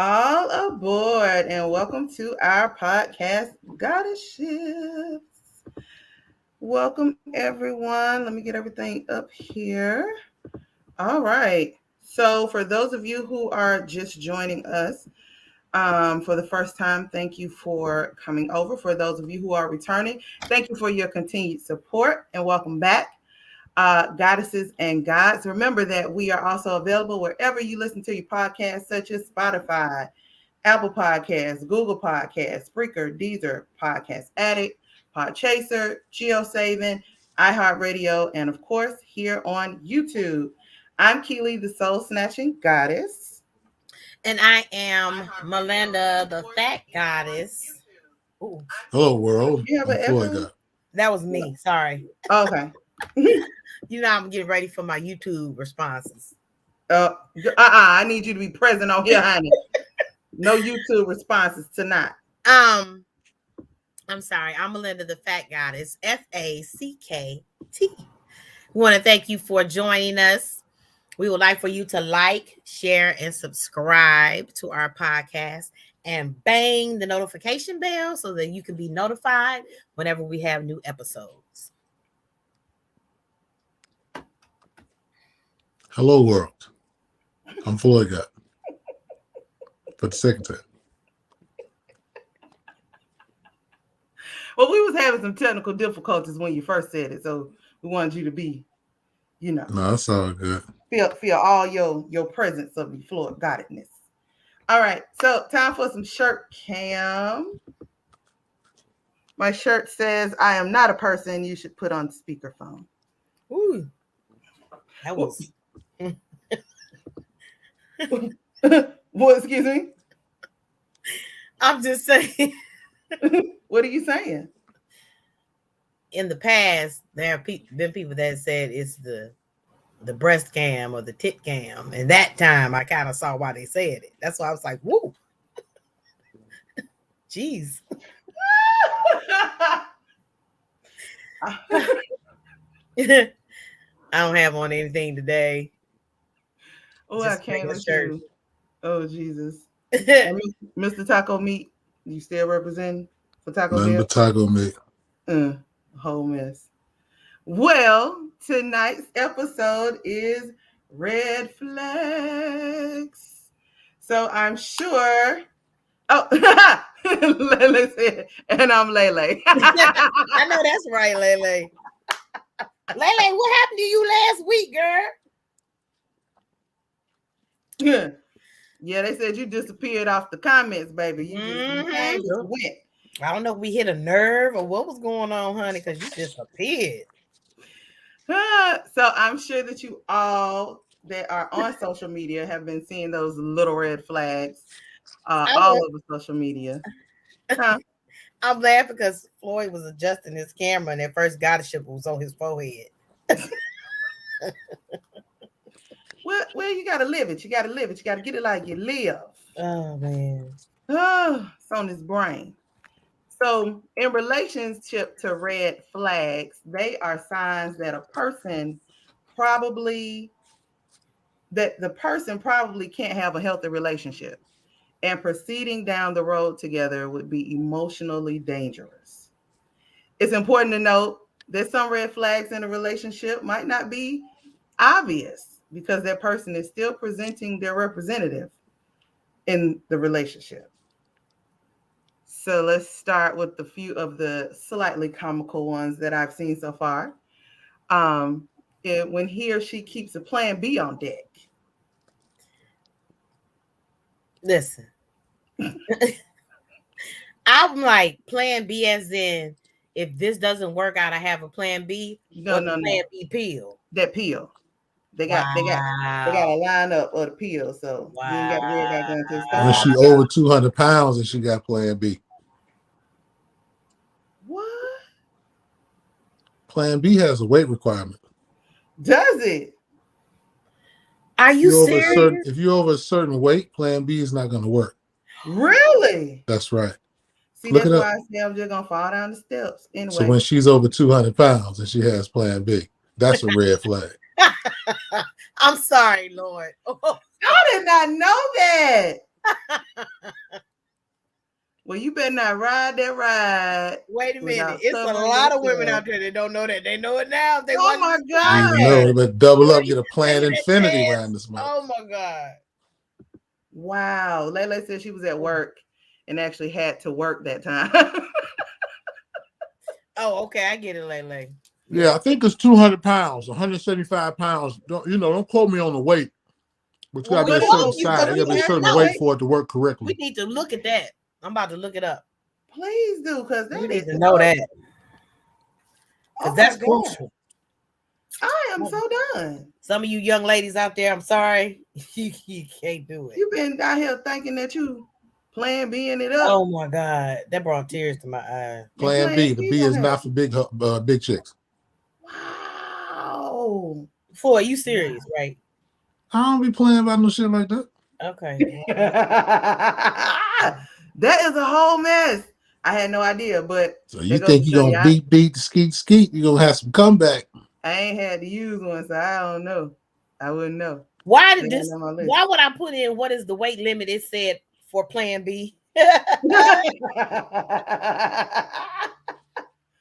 All aboard and welcome to our podcast, GoddeSShips. Welcome, everyone. Let me get everything up here. All right. So, for those of you who are just joining us for the first time, thank you for coming over. For those of you who are returning, thank you for your continued support and welcome back. Goddesses and gods. Remember that we are also available wherever you listen to your podcasts, such as Spotify, Apple Podcasts, Google Podcasts, Spreaker, Deezer, Podcast Addict, Podchaser, GeoSavin, iHeartRadio, and of course here on YouTube. I'm Keely, the Soul Snatching Goddess. And I am Melinda, the FACK-Tgoddess. Ooh. Hello, world. You have an FloydGod. That was me. Sorry. Okay. I'm getting ready for my YouTube responses. I need you to be present on here, honey. No YouTube responses tonight. I'm sorry. I'm Melinda, the FACK-Tgoddess. F.A.C.K.T. We want to thank you for joining us. We would like for you to like, share, and subscribe to our podcast and bang the notification bell so that you can be notified whenever we have new episodes. Hello, world. I'm FloydGod. For the second time. Well, we was having some technical difficulties when you first said it, so we wanted you to be, No, that's all good. Feel all your presence of your FloydGoddess. All right, so time for some shirt cam. My shirt says, "I am not a person you should put on speakerphone." Ooh, that was. What? Excuse me. I'm just saying. What are you saying? In the past, there have been people that said it's the breast cam or the tit cam, and that time I kind of saw why they said it. That's why I was like, "Woo, jeez." I don't have on anything today. Oh, I can't with you. Oh, Jesus. Mr. Taco Meat, you still representing for Taco Bell? Nothing but Taco Meat. Whole mess. Well, tonight's episode is red flags. So I'm sure. Oh, Lele said, and I'm Lele. I know that's right, Lele. Lele, what happened to you last week, girl? Yeah, they said you disappeared off the comments, baby. You just went. I don't know if we hit a nerve or what was going on, honey, because you disappeared. So I'm sure that you all that are on social media have been seeing those little red flags all over social media. I'm glad because Floyd was adjusting his camera and at first GoddeSShips was on his forehead. Well, you gotta live it. You gotta live it. You gotta get it like you live. Oh man. It's on his brain. So in relationship to red flags, they are signs that the person probably can't have a healthy relationship. And proceeding down the road together would be emotionally dangerous. It's important to note that some red flags in a relationship might not be obvious because that person is still presenting their representative in the relationship. So let's start with a few of the slightly comical ones that I've seen so far. When he or she keeps a plan B on deck. Listen, I'm like plan B as in if this doesn't work out, I have a plan B. No. Plan B pill. That pill. They got a lineup of the pill, so you ain't got to worry about going to the store. When she over 200 pounds and she got plan B. What? Plan B has a weight requirement. Does it? Are you serious? If you're over a certain weight, plan B is not going to work. Really? That's right. See, that's why I say I'm just going to fall down the steps. Anyway. So when she's over 200 pounds and she has plan B, that's a red flag. I'm sorry, Lord. I did not know that. Well, you better not ride that ride. Wait a minute. without It's a covering lot of women yourself. out there that don't know that. They know it now. If they Oh watch my this God. You know, but double up, get a planned taking that infinity chance. around this month. Oh my God. Wow. Lele said she was at work and actually had to work that time. Oh, okay. I get it, Lele. Yeah, I think it's 200 pounds, 175 pounds. Don't quote me on the weight, but you Well, got to we be a know. certain We size. You got to be a need to certain know. weight for it to work We correctly. need to look at that. I'm about to look it up. Please do, because We that need is to know that. Oh Because that's my God. crucial. I am so done. Some of you young ladies out there, I'm sorry. You can't do it. You've been out here thinking that you plan being it up. Oh my God. That brought tears to my eyes. Plan B. The B is not for big chicks. Wow. Floyd, you serious, right? I don't be playing about no shit like that. Okay. That is a whole mess. I had no idea, but So you think you're you're gonna beat the skeet, you're gonna have some comeback. I ain't had to use one, so I don't know. I wouldn't know. Why did this? Why would I put in what is the weight limit? It said for Plan B.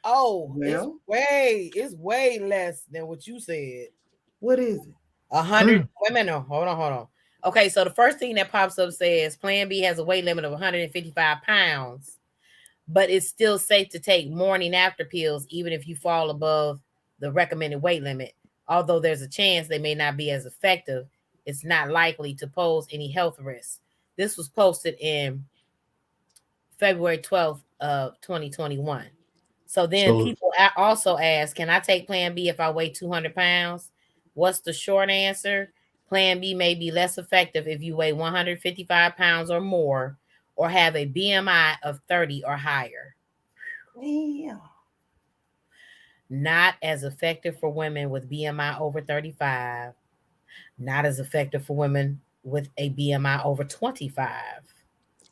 Oh, well, it's way less than what you said. What is it? 100. Wait a minute. Hold on. Okay, so the first thing that pops up says Plan B has a weight limit of 155 pounds, but it's still safe to take morning after pills, even if you fall above the recommended weight limit. Although there's a chance they may not be as effective, it's not likely to pose any health risks. This was posted in February 12th of 2021. So then people also ask, can I take Plan B if I weigh 200 pounds? What's the short answer? Plan B may be less effective if you weigh 155 pounds or more or have a BMI of 30 or higher. Damn. Not as effective for women with BMI over 35. Not as effective for women with a BMI over 25.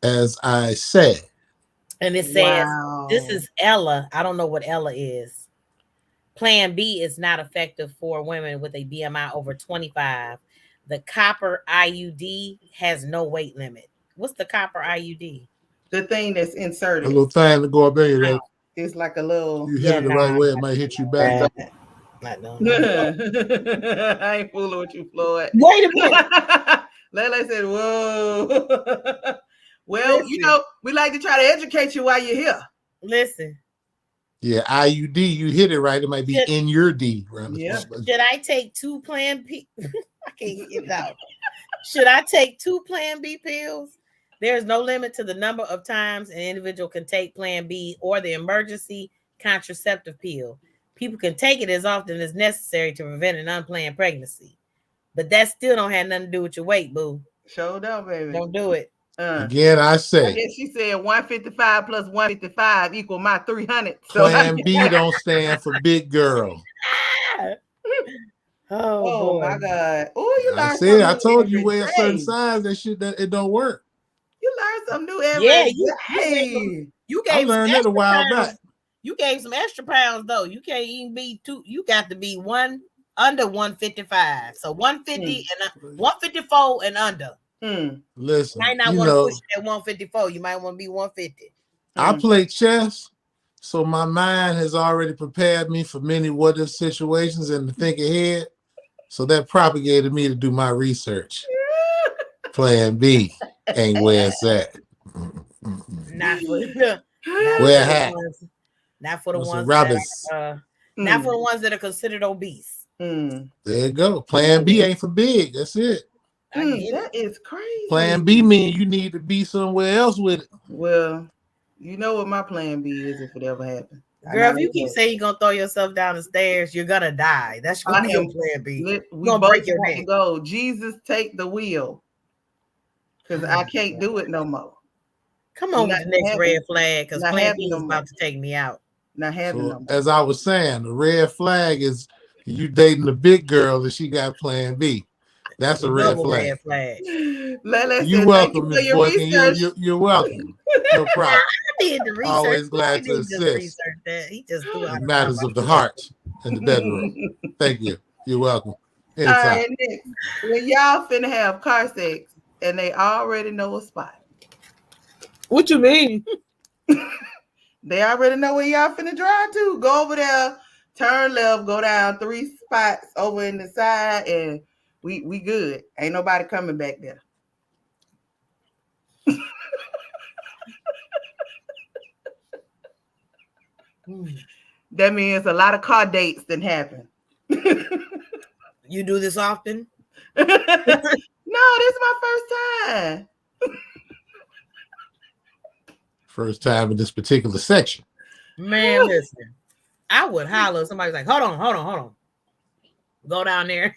As I said. And it says, this is Ella. I don't know what Ella is. Plan B is not effective for women with a BMI over 25. The copper IUD has no weight limit. What's the copper IUD? The thing that's inserted. A little thing to go up in you. It's like a little. You hit it the right way, it might hit you back. I ain't fooling with you, Floyd. Wait a minute. Lele said, whoa. Well, listen. We like to try to educate you while you're here. Listen. Yeah, IUD, you hit it right. It might be in your D. Yeah. Should I take 2 Plan B? I can't get it out. Should I take 2 Plan B pills? There's no limit to the number of times an individual can take Plan B or the emergency contraceptive pill. People can take it as often as necessary to prevent an unplanned pregnancy. But that still don't have nothing to do with your weight, boo. Show up, baby. Don't do it. Again, I say. I guess she said 155 plus 155 equal my 300. Plan B don't stand for big girl. Oh my God. Oh, you learned something. I told you weigh a certain size, that it don't work. You learn something new every day. You gave I learned that a while back. You gave some extra pounds though. You can't even be 2. You got to be under 155. So 150 and 154 and under. Listen, you might not want to push at 154. You might want to be 150. I play chess, so my mind has already prepared me for many what-if situations and to think ahead. So that propagated me to do my research. Plan B ain't where it's at. Not for the ones not for the ones that are considered obese. There you go. Plan B ain't for big. That's it. That is crazy. Plan B means you need to be somewhere else with it. Well, you know what my plan B is if it ever happens. Girl, if you keep saying you're gonna throw yourself down the stairs, you're gonna die. That's gonna be your plan B. We gonna break your neck. Go, Jesus, take the wheel, because I can't do it no more. Come on with the next red flag, because Plan B is about to take me out. Not having no more. As I was saying, the red flag is you dating a big girl and she got Plan B. That's a red flag. You're welcome, Miss Boykin. You're welcome. No problem. I did the research. Always glad to assist. He just threw out matters of the heart in the bedroom. Thank you. You're welcome. Anytime. All right, next. When y'all finna have car sex, and they already know a spot. What you mean? They already know where y'all finna drive to. Go over there, turn left, go down 3 spots over in the side, and we good. Ain't nobody coming back there. That means a lot of car dates didn't happen. You do this often? No, this is my first time. First time in this particular section. Man, listen. I would holler. Somebody's like, hold on. Go down there.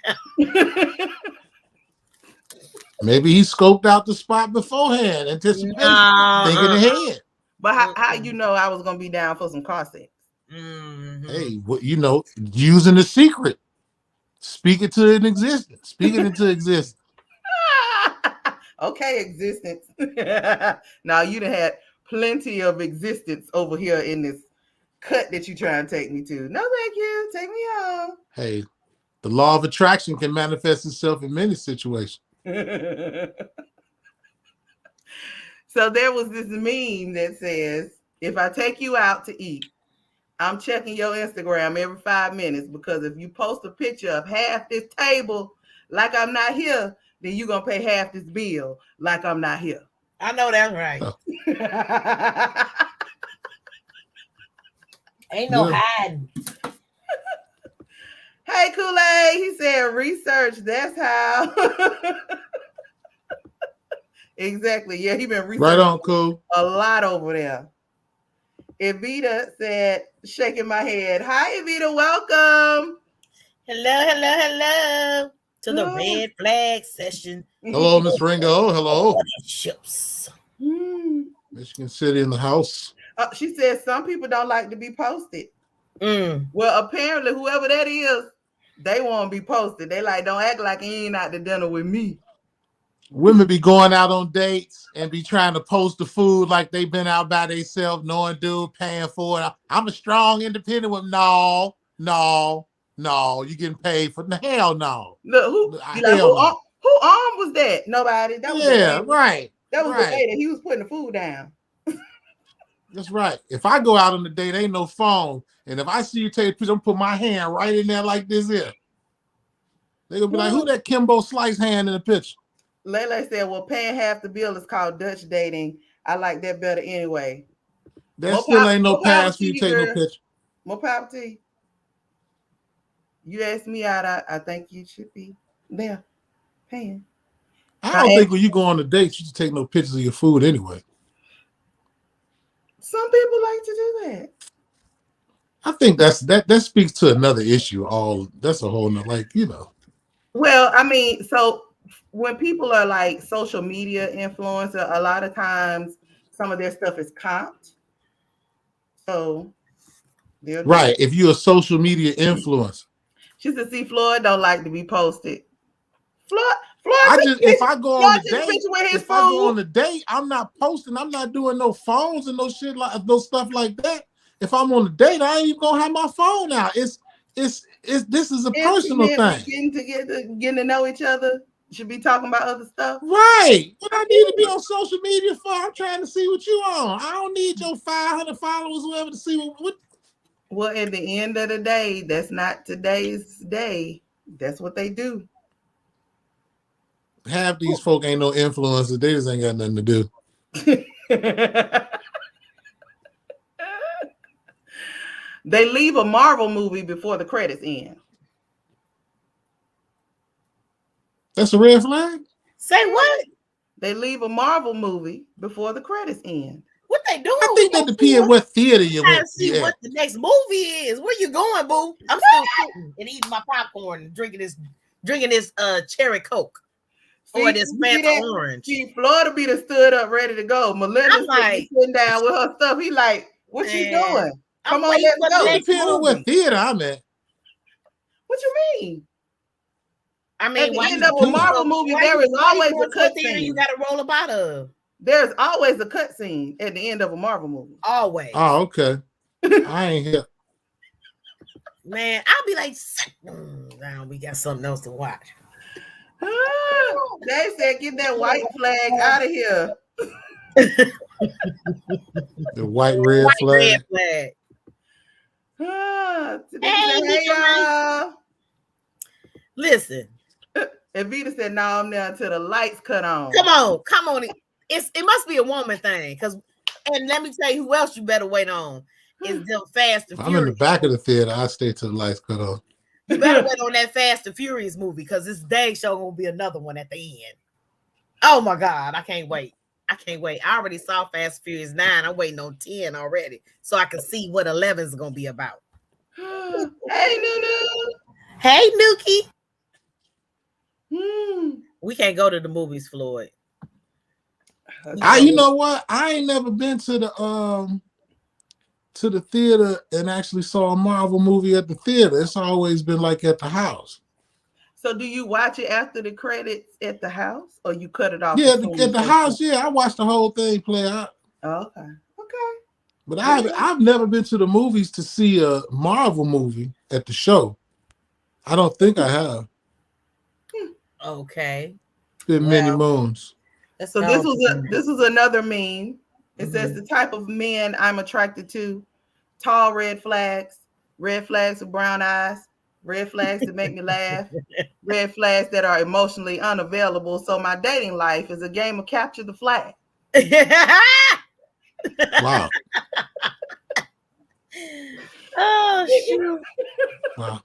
Maybe he scoped out the spot beforehand, anticipation, thinking ahead. But how you know I was gonna be down for some car sex? Mm-hmm. Hey, using the secret. Speak it to an existence. Speak it into existence. Okay, existence. Now you done had plenty of existence over here in this cut that you trying to take me to. No, thank you. Take me home. Hey, the law of attraction can manifest itself in many situations. So there was this meme that says, if I take you out to eat, I'm checking your Instagram every 5 minutes, because if you post a picture of half this table like I'm not here, then you're going to pay half this bill like I'm not here. I know that's right. Oh. Ain't no hiding. Hey, Kool-Aid, he said research, that's how. Exactly. Yeah, he been researching right on, cool. A lot over there. Evita said, shaking my head. Hi, Evita, welcome. Hello to the red flag session. Hello, Miss Ringo. Hello. GoddeSShips. Michigan City in the house. She said some people don't like to be posted. Mm. Well, apparently, whoever that is, they won't be posted. They like, don't act like you ain't out to dinner with me. Women be going out on dates and be trying to post the food like they've been out by themselves, knowing dude paying for it. I'm a strong, independent woman. No, you getting paid for the hell no. Look, who arm was that? Nobody. That was right. That was the lady. He was putting the food down. That's right. If I go out on the date, ain't no phone. And if I see you take a picture, I'm put my hand right in there like this here. They gonna be like, who that Kimbo Slice hand in the picture? Lele said, well, paying half the bill is called Dutch dating. I like that better anyway. That still ain't no pass for you to take no picture. More power to you. You asked me out, I think you should be there paying. I don't think when you go on a date, you should take no pictures of your food anyway. Some people like to do that. I think that speaks to another issue. That's a whole nother, Well, I mean, so when people are like social media influencer, a lot of times some of their stuff is comped. So right. If you're a social media influencer. She said, see, Floyd don't like to be posted. Floyd, if I go on the date, I'm not posting. I'm not doing no phones and no shit like no stuff like that. If I'm on a date, I ain't even gonna have my phone out. This is a personal thing. Getting to know each other. Should be talking about other stuff. Right. What I need to be on social media for? I'm trying to see what you on. I don't need your 500 followers, whoever, to see what. Well, at the end of the day, that's not today's day. That's what they do. Half these folk ain't no influencers. They just ain't got nothing to do. They leave a Marvel movie before the credits end. That's a red flag? Say what? They leave a Marvel movie before the credits end. What they doing? I think that depends what theater you went to. See what the next movie is. Where you going, boo? I'm still sitting and eating my popcorn and drinking this cherry Coke. Or this Fanta orange. See, Florida be stood up ready to go. Melinda sitting down with her stuff. He like, what you doing? Come on, let's go. It depends on what theater I'm at. What you mean? I mean, at the end of a Marvel movie, there is always a cut scene. You got to roll up out of. There's always a cut scene at the end of a Marvel movie. Always. Oh, okay. I ain't here. Man, I'll be like, now we got something else to watch. They said, get that white flag out of here. The white red White flag. red flag. Tanika Hey, said, hey, y'all. Listen. And Vita said, no, I'm there until the lights cut on. Come on. It must be a woman thing. And let me tell you who else you better wait on is them Fast and Furious. I'm in the back of the theater. I stay till the lights cut on. You better wait on that Fast and Furious movie because this dang show gonna be another one at the end. Oh my God, I can't wait. I already saw Fast and Furious 9. I'm waiting on 10 already so I can see what 11 is gonna be about. Hey, Nunu. Hey, Nuki. Hmm. We can't go to the movies, Floyd. You know what? I ain't never been to the theater and actually saw a Marvel movie at the theater. It's always been like at the house. So do you watch it after the credits at the house, or you cut it off? Yeah, at the house. Yeah, I watched the whole thing play out. Oh, okay. But I've never been to the movies to see a Marvel movie at the show. I don't think I have. Okay. It's been many moons. So this was another meme. It says the type of men I'm attracted to: tall red flags with brown eyes, red flags that make me laugh, red flags that are emotionally unavailable. So my dating life is a game of capture the flag. Wow. Oh shoot. Wow.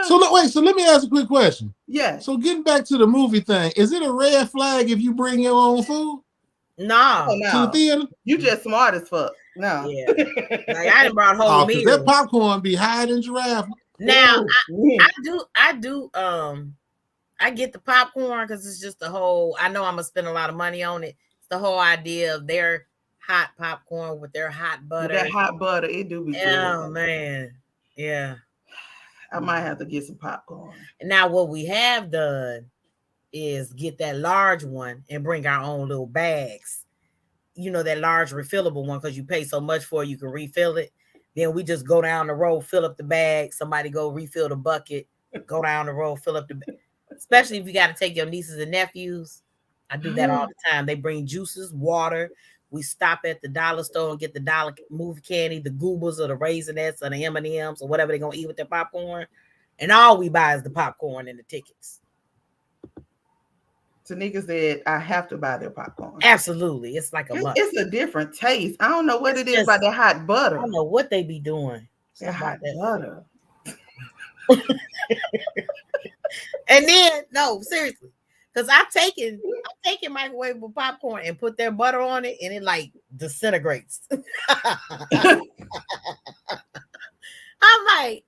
So let me ask a quick question. Yeah. So getting back to the movie thing, is it a red flag if you bring your own food? No. To the theater? You just smart as fuck. No. Yeah. Like I done brought whole meals. That popcorn be higher than giraffe. Now I do I get the popcorn because it's just the whole, I know I'm gonna spend a lot of money on it. It's the whole idea of their hot popcorn with their hot butter. With that hot butter, it do be good. Oh man. Yeah. I might have to get some popcorn. Now what we have done is get that large one and bring our own little bags. You know, that large refillable one, because you pay so much for it, you can refill it. Then we just go down the road, fill up the bag. Somebody go refill the bucket, go down the road, fill up the bag. Especially if you got to take your nieces and nephews. I do that all the time. They bring juices, water. We stop at the dollar store and get the dollar movie candy, the goobers or the Raisinets or the M&Ms or whatever they're going to eat with their popcorn. And all we buy is the popcorn and the tickets. Tanika said, I have to buy their popcorn. Absolutely. It's like a must. It's a different taste. I don't know what it is about that hot butter. I don't know what they be doing. That hot butter. And then, no, seriously. Because I'm taking microwavable popcorn and put their butter on it and it like disintegrates. I'm like,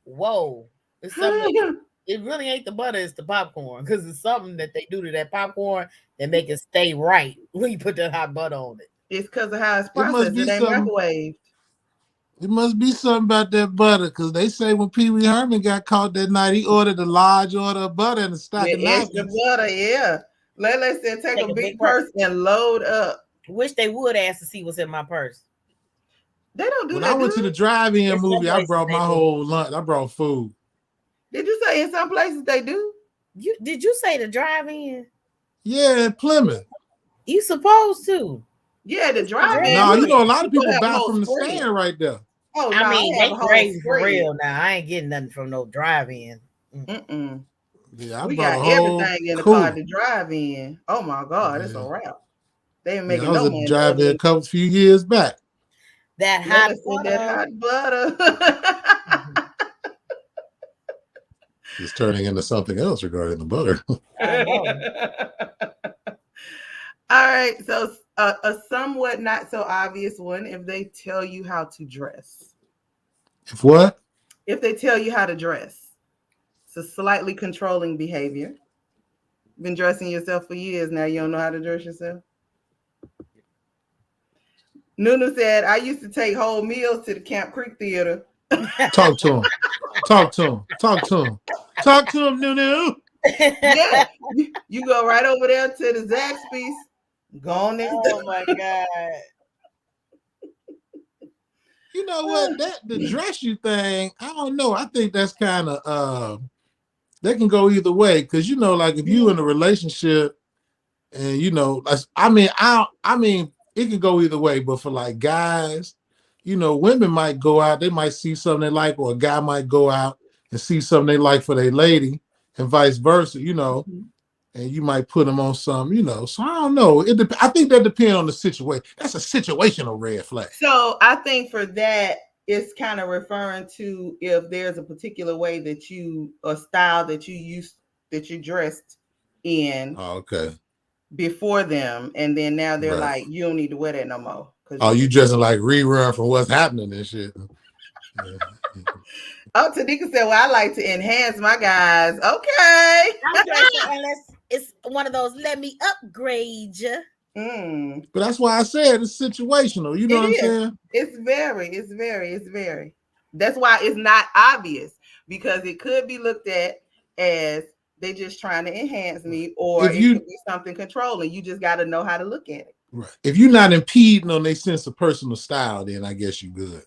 whoa. It's something. It really ain't the butter, it's the popcorn. Because it's something that they do to that popcorn that make it stay right when you put that hot butter on it. It's because of how it's processed. It ain't microwaved. It must be something about that butter, because they say when Pee Wee Herman got caught that night, he ordered a large order of butter and a stock of extra butter, yeah. Lele said take a big purse and load up. Wish they would ask to see what's in my purse. They don't do when that. When I went to the drive-in movie, I brought my whole lunch. I brought food. Did you say in some places they do? Did you say the drive-in? Yeah, in Plymouth. You supposed to. Yeah, the drive-in. No, you know, a lot of people buy from the stand right there. Oh, I mean, they crazy for real now. I ain't getting nothing from no drive-in. Yeah, we got everything in the car to drive in. Oh my God, it's a wrap. They ain't making no money. Drive-in a few years back. That hot butter. It's turning into something else regarding the butter. All right, so a somewhat not so obvious one: if they tell you how to dress. If what? If they tell you how to dress. It's a slightly controlling behavior. Been dressing yourself for years now. You don't know how to dress yourself. Nunu said, I used to take whole meals to the Camp Creek Theater. Talk to him. Talk to him. Talk to him. Talk to him, Nunu. Yeah. You go right over there to the Zaxby's. Go on next door. Oh my God. You know what? The dress you thing, I don't know. I think that's kind of They can go either way, because you know, like if you in a relationship and you know, I mean, it can go either way. But for like guys, you know, women might go out, they might see something they like, or a guy might go out and see something they like for their lady, and vice versa. You know, and you might put them on some, you know. So I don't know. I think that depends on the situation. That's a situational red flag. So I think for that, it's kind of referring to if there's a particular way that you, a style that you used, that you dressed in before them, and then now they're like, you don't need to wear that no more. Oh, you dressing like rerun from what's happening and shit. Oh, Tanika said, well, I like to enhance my guys. Okay. I'm dressing unless it's one of those let me upgrade you. But that's why I said it's situational. You know what I'm saying? It's very. That's why it's not obvious, because it could be looked at as they just trying to enhance me, or it could be something controlling. You just got to know how to look at it. Right. If you're not impeding on their sense of personal style, then I guess you're good.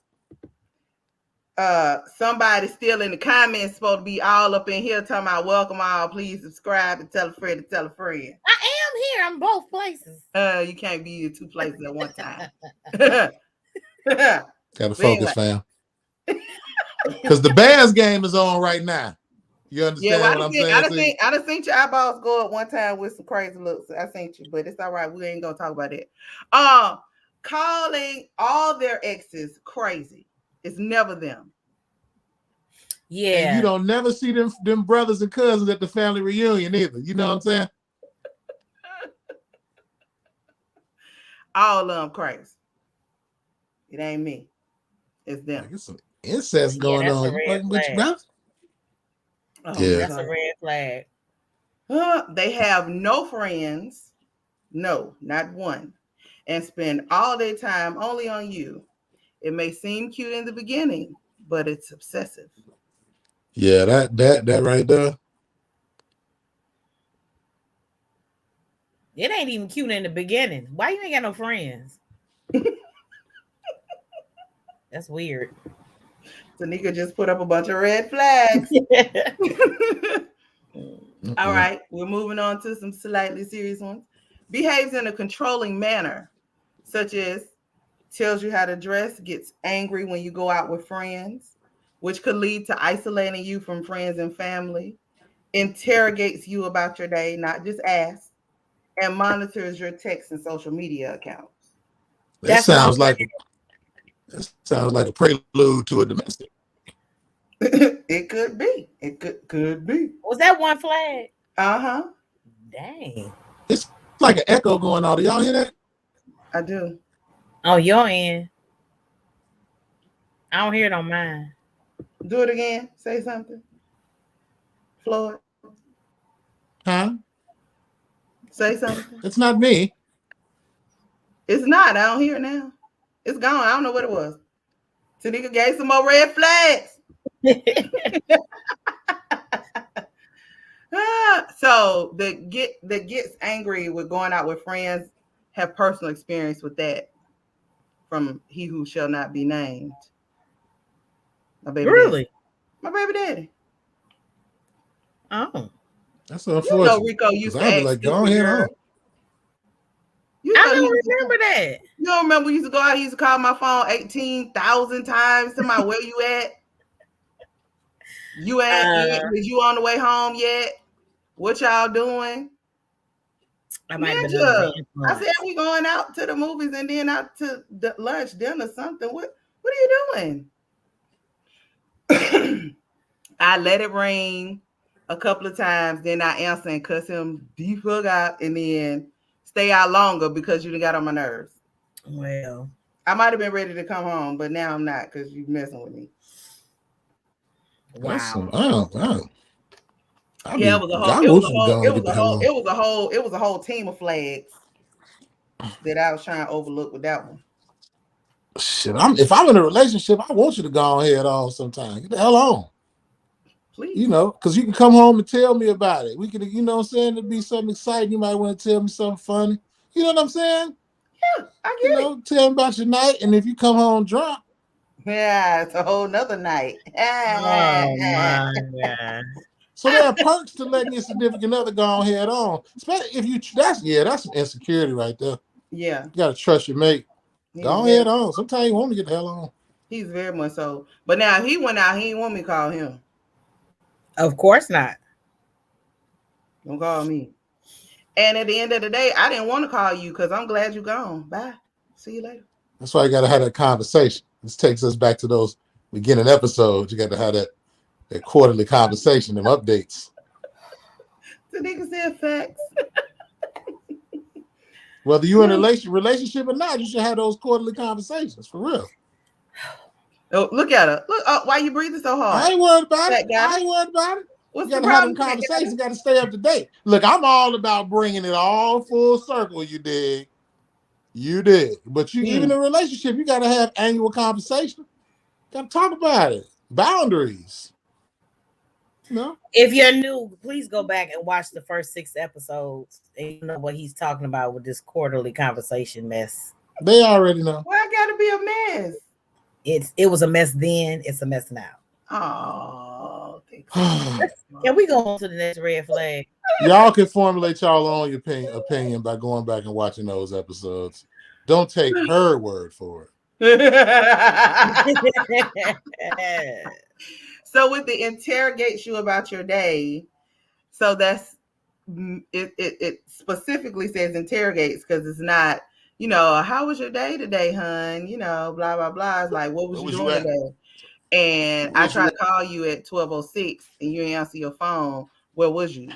Somebody still in the comments supposed to be all up in here talking about welcome all, please subscribe and tell a friend to tell a friend. I am here. I'm both places. You can't be in two places at one time. Gotta focus, fam. Because the Bears game is on right now. You understand what I'm saying? I done seen your eyeballs go up one time with some crazy looks. I seen you, but it's all right. We ain't gonna talk about it. Calling all their exes crazy. It's never them. Yeah. And you don't never see them brothers and cousins at the family reunion either. You know what I'm saying? All of them crazy. It ain't me. It's them. Like, it's some incest going on. That's a red flag. They have no friends. No, not one. And spend all their time only on you. It may seem cute in the beginning, but it's obsessive. Yeah, that right there. It ain't even cute in the beginning. Why you ain't got no friends? That's weird. Tanika just put up a bunch of red flags. All right, we're moving on to some slightly serious ones. Behaves in a controlling manner, such as tells you how to dress, gets angry when you go out with friends, which could lead to isolating you from friends and family, interrogates you about your day, not just asks, and monitors your text and social media accounts. That sounds like a prelude to a domestic. It could be. It could be. Was that one flag? Uh-huh. Dang. It's like an echo going on. Do y'all hear that? I do. Oh, your end. I don't hear it on mine. Do it again. Say something. Floyd. Huh? Say something. It's not me. It's not. I don't hear it now. It's gone. I don't know what it was. Tanika gave some more red flags. So that gets angry with going out with friends have personal experience with that from he who shall not be named. My baby really? Daddy. My baby daddy. Oh. That's unfortunate. You know Rico used to act like, go ahead on. I don't remember that. You don't remember we used to go out, he used to call my phone 18,000 times to my where you at? You ain't was you on the way home yet? What y'all doing? I might have been I said we going out to the movies and then out to the lunch, dinner, something. What are you doing? I let it ring a couple of times, then I answer and cuss him the fuck out, and then stay out longer because you done got on my nerves. Well, I might have been ready to come home, but now I'm not because you messing with me. Wow. Yeah, it was a whole team of flags that I was trying to overlook with that one. Shit, if I'm in a relationship, I want you to go ahead on sometime. Get the hell on. Please. You know, because you can come home and tell me about it. We could, you know what I'm saying? It'd be something exciting. You might want to tell me something funny. You know what I'm saying? Yeah, I get it. Tell me about your night. And if you come home drunk. Yeah, it's a whole nother night. Oh my God. So there are perks to letting your significant other go on head on. Especially if you that's some insecurity right there. Yeah. You gotta trust your mate. Go on head on. Sometimes you want to get the hell on. He's very much so. But now he went out, he didn't want me to call him. Of course not. Don't call me. And at the end of the day, I didn't want to call you because I'm glad you're gone. Bye. See you later. That's why you gotta have that conversation. This takes us back to those beginning episodes. You got to have that quarterly conversation, them updates. The nigga said facts. Whether you're in a relationship or not, you should have those quarterly conversations for real. Oh, look at her. Look, why you breathing so hard? I ain't worried about it. I ain't worried about it. What's you the gotta have them problem? conversations. You got to stay up to date. Look, I'm all about bringing it all full circle. You dig? You did. But you even in a relationship, you got to have annual conversation. Got to talk about it. Boundaries. No. If you're new, please go back and watch the first 6 episodes and you know what he's talking about with this quarterly conversation mess. They already know. Well, I gotta be a mess. It was a mess then, it's a mess now. Oh, can we go on to the next red flag? Y'all can formulate y'all own opinion by going back and watching those episodes. Don't take her word for it. So with the interrogates you about your day, so that's it specifically says interrogates because it's not, how was your day today, hun? Blah, blah, blah. It's like, what was you doing today? And I tried to call you at 12:06 and you didn't answer your phone. Where was you?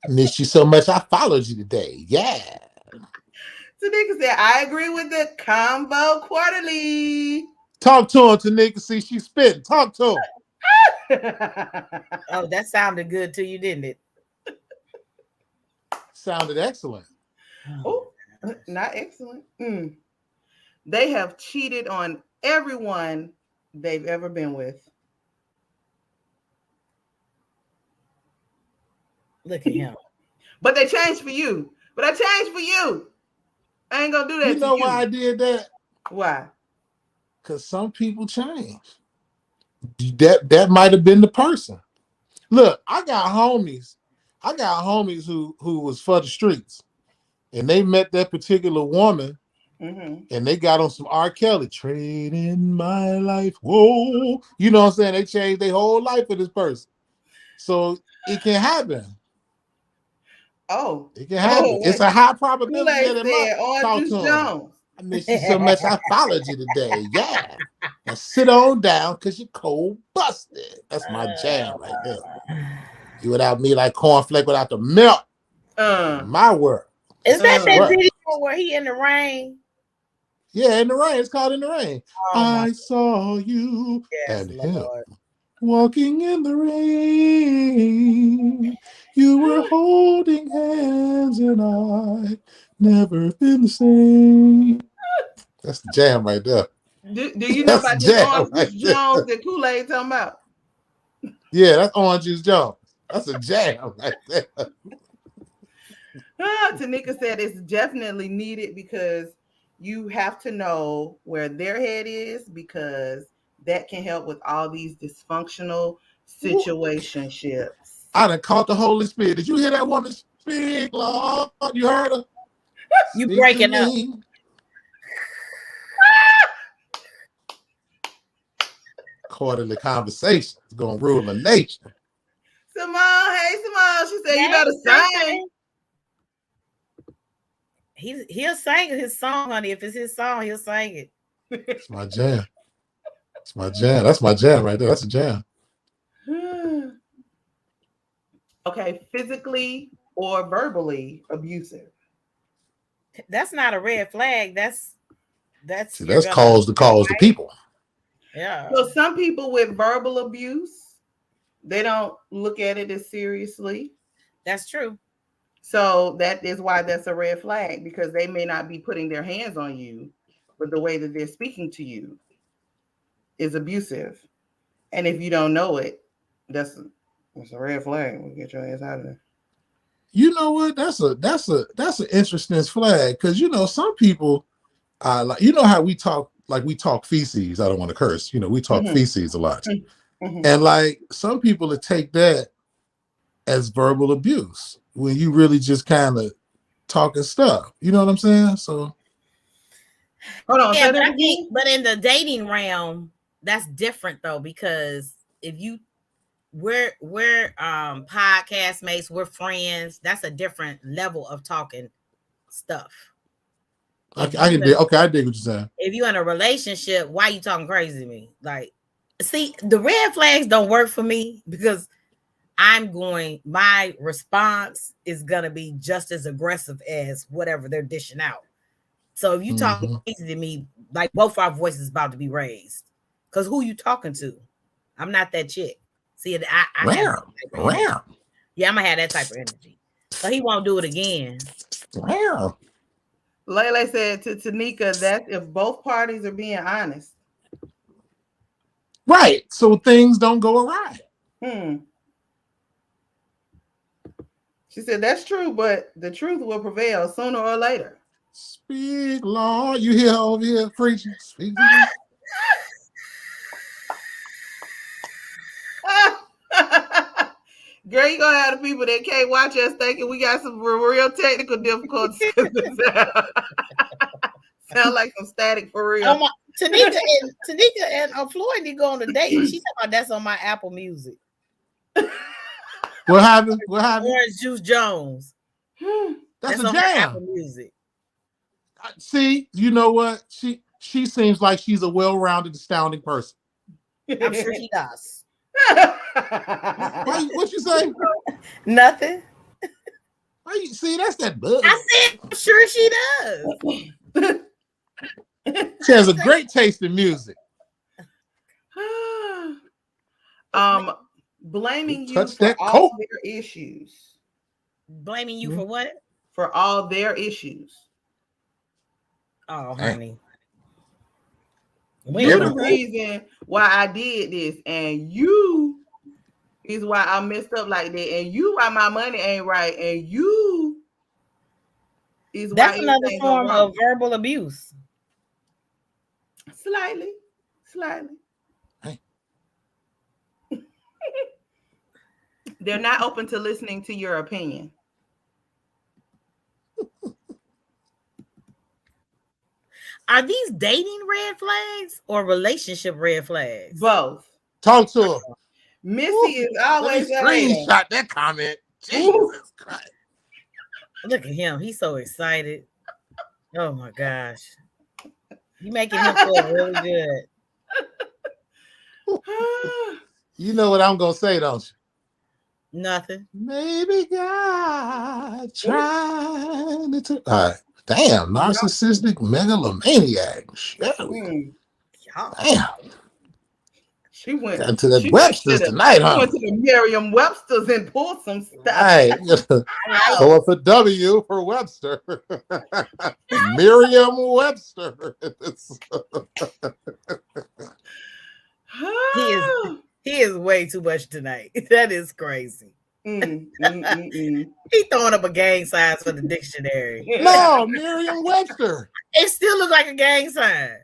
Missed you so much, I followed you today. Yeah. Tanika said, I agree with the combo quarterly. Talk to him, Tanika. See, she's spitting. Talk to him. Oh, that sounded good to you, didn't it? Sounded excellent. Oh, not excellent. They have cheated on everyone they've ever been with. Look at him. But they changed for you. But I changed for you. I ain't gonna do that. You know why I did that? Why? Because some people change. That might have been the person. Look, I got homies who was for the streets, and they met that particular woman, and they got on some R. Kelly, trading my life. Whoa, you know what I'm saying? They changed their whole life for this person, so it can happen. Oh, it can happen. It's a high probability that it might. Talk to him. I miss you so much. I followed you today. Yeah. Now sit on down because you're cold busted. That's my jam right there. You without me like cornflake without the milk. My work. Is that video where he in the rain? Yeah, in the rain. It's called In the Rain. I saw you and him walking in the rain. You were holding hands and I never been the same. That's the jam right there. Do you know about the Orange Juice Jones that Kool-Aid talking about? Yeah, that's Orange Juice Jones. That's a jam right there. Tanika said it's definitely needed because you have to know where their head is because that can help with all these dysfunctional situationships. I done caught the Holy Spirit. Did you hear that woman speak, Lord? You heard her? You breaking up. Quarterly conversation is going to rule the nation. Simone, hey Simone. She said, you better sing. He'll sing his song, honey. If it's his song, he'll sing it. It's my jam. It's my jam. That's my jam right there. That's a jam. Okay, physically or verbally abusive. That's not a red flag. That's cause the people. Yeah. So some people with verbal abuse, they don't look at it as seriously. That's true. So that is why that's a red flag because they may not be putting their hands on you, but the way that they're speaking to you is abusive. And if you don't know it, that's a red flag. We'll get your ass out of there. You know what? That's an interesting flag because some people like how we talk feces. I don't want to curse. We talk feces a lot. And like some people that take that as verbal abuse when you really just kind of talking stuff. You know what I'm saying? So hold on. Yeah, but I think, but in the dating realm, that's different though, because if you we're podcast mates, we're friends, that's a different level of talking stuff. I can dig. Okay, I dig what you're saying. If you in a relationship, why you talking crazy to me? Like, see, the red flags don't work for me because my response is gonna be just as aggressive as whatever they're dishing out. So if you talk crazy to me, like both our voices about to be raised. Because who you talking to? I'm not that chick. See, I have that type of energy. Yeah, I'm gonna have that type of energy. So he won't do it again. Wow. Lele said to Tanika that if both parties are being honest. Right. So things don't go awry. She said that's true, but the truth will prevail sooner or later. Speak, Lord. You hear over here preaching? Speak to me. Girl, you gonna have the people that can't watch us thinking we got some real technical difficulties. Sound like some static for real. Tanika and Floyd need to go on a date. She talking about that's on my Apple Music. What happened? What happened? Orange Juice Jones. That's a on jam. Apple Music. See, you know what? She seems like she's a well-rounded, astounding person. I'm sure she does. What you say? Nothing. See, that's that buzz. I said, I'm sure she does. She has a great taste in music. Blaming you for all their issues. Blaming you for what? For all their issues. Oh, honey. You're the reason why I did this, and you is why I messed up like that, and you why my money ain't right, and you is that's why another form of verbal abuse. Slightly. Hey. They're not open to listening to your opinion. Are these dating red flags or relationship red flags? Both. Talk to her. Missy is always a screenshot that comment. Jesus Christ. Look at him. He's so excited. Oh my gosh. You making him feel really good. You know what I'm gonna say, don't you? Nothing. Maybe God trying to. All right. Damn, narcissistic megalomaniac. Damn. She went to the Webster's tonight, huh? She went to the Merriam-Webster's and pulled some stuff. Right. So it's a W for Webster. Merriam-Webster. He is way too much tonight. That is crazy. He throwing up a gang sign for the dictionary. No, Merriam-Webster. It still looks like a gang sign.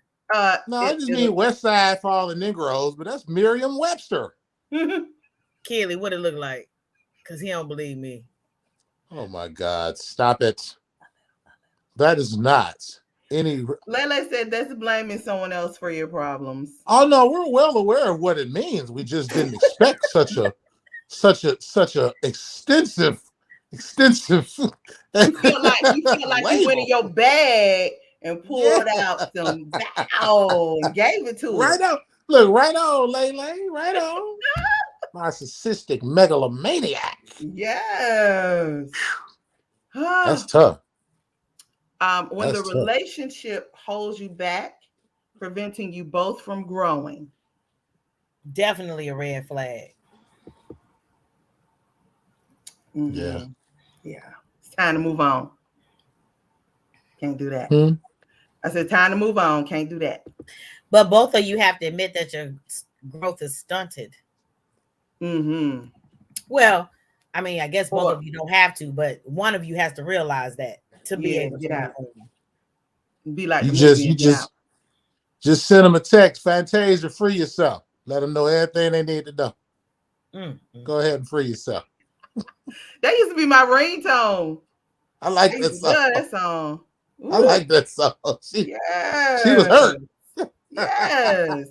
No, I just mean West Side for all the Negroes, but that's Merriam-Webster. Keely, what it look like? Because he don't believe me. Oh my God! Stop it. That is not any. Lele said that's blaming someone else for your problems. Oh no, we're well aware of what it means. We just didn't expect such a extensive. You feel like you went in your bag and pulled out some bow and gave it to her. Right on. Look, right on, Lele. Right on. Narcissistic megalomaniac. Yes. That's tough. When the relationship holds you back, preventing you both from growing. Definitely a red flag. Yeah. It's time to move on. Can't do that. I said time to move on. Can't do that. But both of you have to admit that your growth is stunted. Well, I mean, I guess both of you don't have to, but one of you has to realize that to be able to get out. Be like you just send them a text, Fantasia, free yourself. Let them know everything they need to know. Go ahead and free yourself. That used to be my ringtone. I like I that used to song. love that song. Ooh. I like that song. She was hurt. Yes.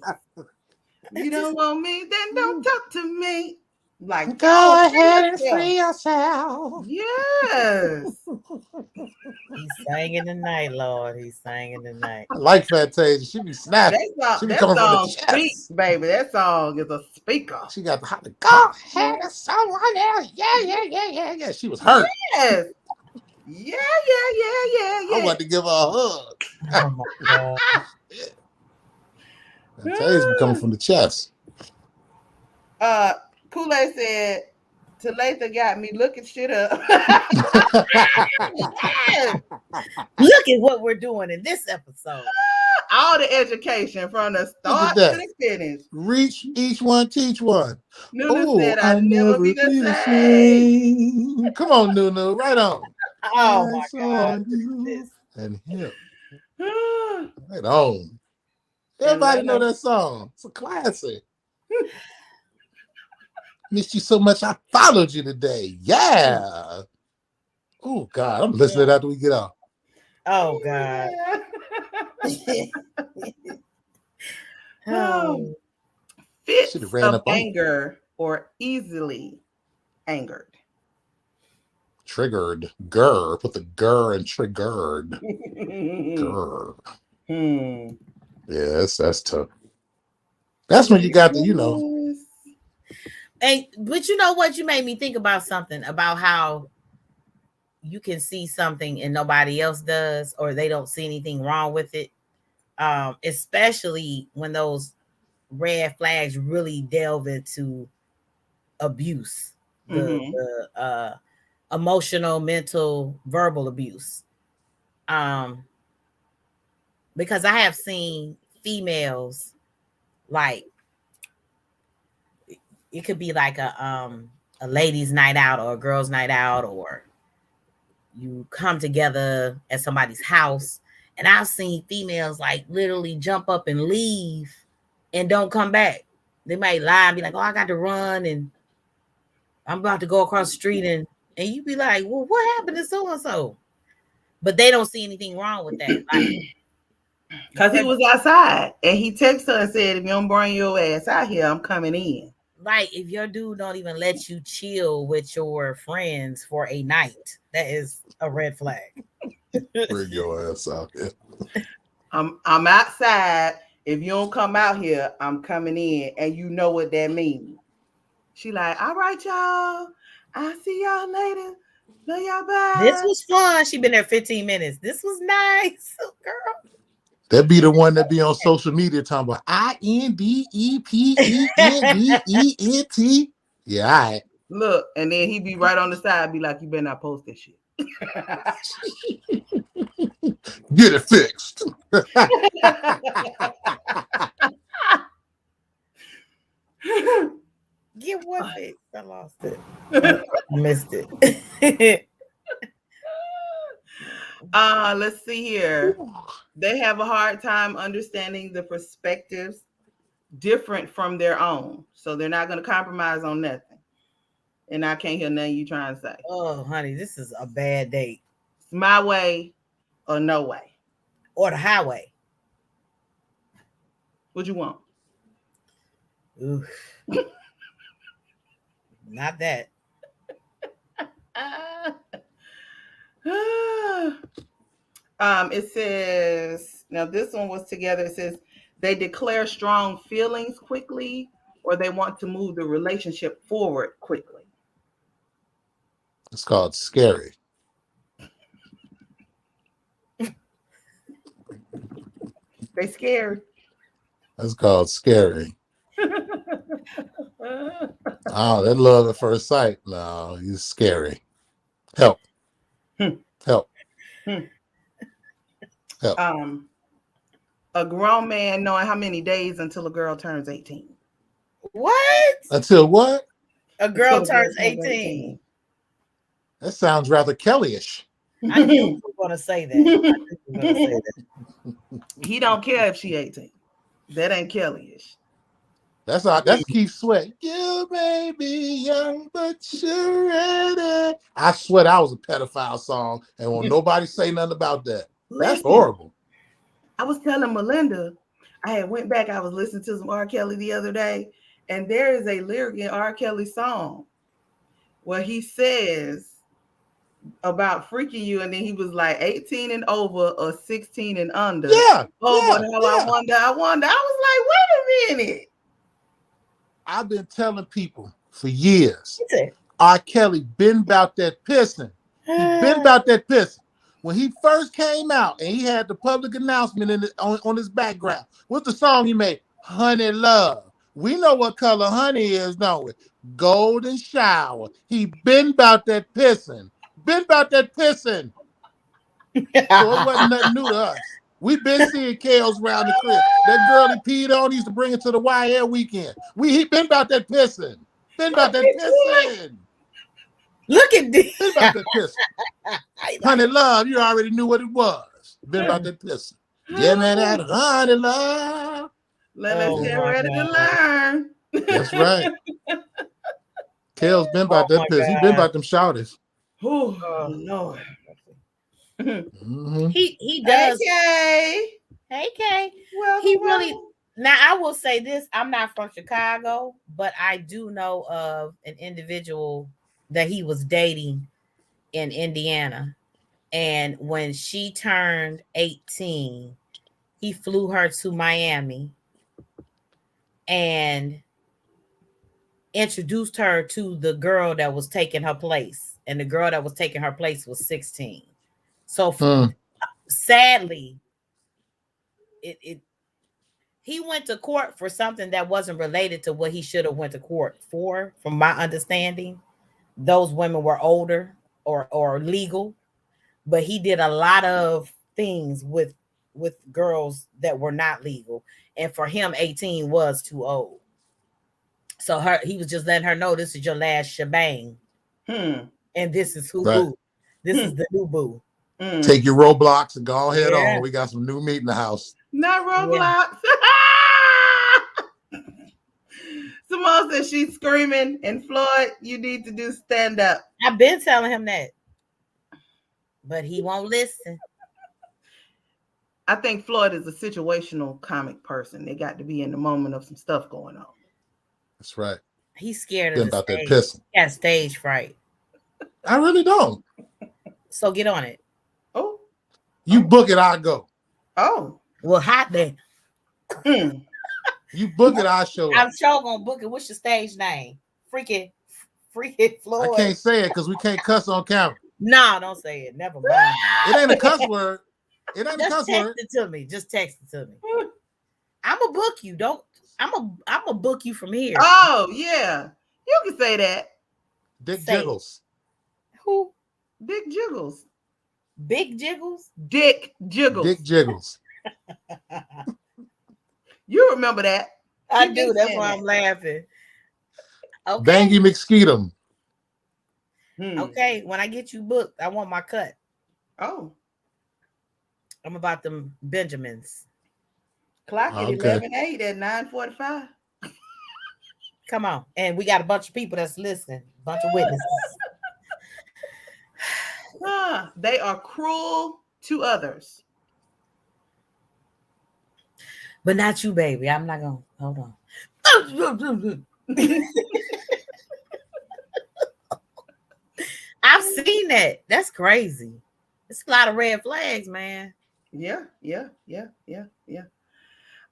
You don't want me, then don't talk to me. Like, go ahead and free yourself. Yes. He's singing tonight, Lord. He's singing tonight. I like F.A.C.K.T. She be snapping. She be coming from the chest. Speaks, baby. That song is a speaker. She got the hot. Go ahead and someone else. Yeah. She was hurt. Yes. Yeah. I wanted to give her a hug. Oh my God. F.A.C.K.T. be coming from the chest. Kool-Aid said, Talitha got me looking shit up. Yes. Look at what we're doing in this episode. All the education from the start to the finish. Reach each one, teach one. Nunu said, I'll never be the same. Come on, Nunu. Right on. Oh my God. And him. Right on. Everybody know that song. It's a classic. Missed you so much, I followed you today. Yeah. Oh, God. I'm listening after we get off. Oh, God. Fits of anger or easily angered. Triggered. Grr. Put the grr and triggered. Grr. Yes, that's tough. That's when you got the, And but you know what? You made me think about something about how you can see something and nobody else does, or they don't see anything wrong with it. Especially when those red flags really delve into abuse, the emotional, mental, verbal abuse. Because I have seen females, like, it could be like a ladies' night out or a girls' night out, or you come together at somebody's house, and I've seen females like literally jump up and leave and don't come back. They might lie and be like, "Oh, I got to run and I'm about to go across the street," and you be like, "Well, what happened to so and so?" But they don't see anything wrong with that. Because he was outside and he texted her and said, if you don't bring your ass out here, I'm coming in. Like, if your dude don't even let you chill with your friends for a night, that is a red flag. Bring your ass out here. I'm outside. If you don't come out here, I'm coming in. And you know what that means. She like, all right, y'all. I'll see y'all later. Love y'all, bye. This was fun. She been there 15 minutes. This was nice, girl. That be the one that be on social media talking about INDEPENDENT. Yeah, all right. Look, and then he be right on the side, be like, you better not post this shit. Get it fixed. Get what fixed? I lost it. I missed it. Let's see here. They have a hard time understanding the perspectives different from their own. So they're not going to compromise on nothing. And I can't hear nothing you trying to say. Oh, honey, this is a bad date. It's my way or no way. Or the highway. What you want? Oof. Not that. It says, now this one was together. It says they declare strong feelings quickly, or they want to move the relationship forward quickly. It's called scary. They scared. That's called scary. Oh, that love at first sight. No, he's scary. Help. Help. Help. A grown man knowing how many days until a girl turns 18. What? Until what? A girl turns 18. That sounds rather Kelly-ish. I knew you were going to say that. He don't care if she 18. That ain't Kelly-ish. That's Keith Sweat. You may be young, but you're ready. I swear that was a pedophile song, and won't nobody say nothing about that. That's Listen, horrible. I was telling Melinda, I had went back, I was listening to some R. Kelly the other day, and there is a lyric in R. Kelly's song where he says about freaking you, and then he was like 18 and over or 16 and under. Yeah, Oh, but how yeah. I wonder. I was like, wait a minute. I've been telling people for years, R. Kelly been about that pissing. He been about that pissing. When he first came out and he had the public announcement on his background, what's the song he made? Honey Love. We know what color honey is, don't we? Golden shower. He been about that pissing. Been about that pissing. So it wasn't nothing new to us. We've been seeing Kales around the crib. That girl he peed on, he used to bring it to the YL weekend. He been about that pissing. Been about that pissing. Look at this. Been about that pissing. Honey Love, you already knew what it was. Been about that pissing. Give me that honey love. Let's get ready to learn. That's right. Kale's been about that piss. He been about them shouties. Oh, Lord. Mm-hmm. He does. Hey, Kay. Well, he really. Now I will say this: I'm not from Chicago, but I do know of an individual that he was dating in Indiana, and when she turned 18, he flew her to Miami and introduced her to the girl that was taking her place, and the girl that was taking her place was 16. So sadly, he went to court for something that wasn't related to what he should have went to court for. From my understanding, those women were older or legal, but he did a lot of things with girls that were not legal, and for him 18 was too old. So he was just letting her know, this is your last shebang, and this is who boo. This is the new boo. Take your Roblox and go ahead on. We got some new meat in the house. Not Roblox. Yeah. Simone says she's screaming, and Floyd, you need to do stand up. I've been telling him that, but he won't listen. I think Floyd is a situational comic person. They got to be in the moment of some stuff going on. That's right. He's scared of the about stage. That pissing. He has stage fright. I really don't. So get on it. Oh. You book it, I go. Oh. Well, hot then. You book it, I show up. I'm sure gonna book it. What's your stage name? Freaking Floyd. I can't say it because we can't cuss on camera. No, don't say it. Never mind. It ain't a cuss word. It ain't a cuss word. Just text it to me. Just text it to me. I'm gonna book you. I'm gonna book you from here. Oh yeah, you can say that. Dick Jiggles. Who? Dick Jiggles. Big Jiggles. Dick Jiggles. Dick Jiggles. You remember that? I do. That's why I'm laughing. Okay. Bangy McSkeetum. Okay. When I get you booked, I want my cut. Oh. I'm about them Benjamins. Clock at 11:08 at 9:45. Come on. And we got a bunch of people that's listening. A bunch of witnesses. They are cruel to others. But not you, baby. I'm not going to. Hold on. I've seen that. That's crazy. It's a lot of red flags, man. Yeah.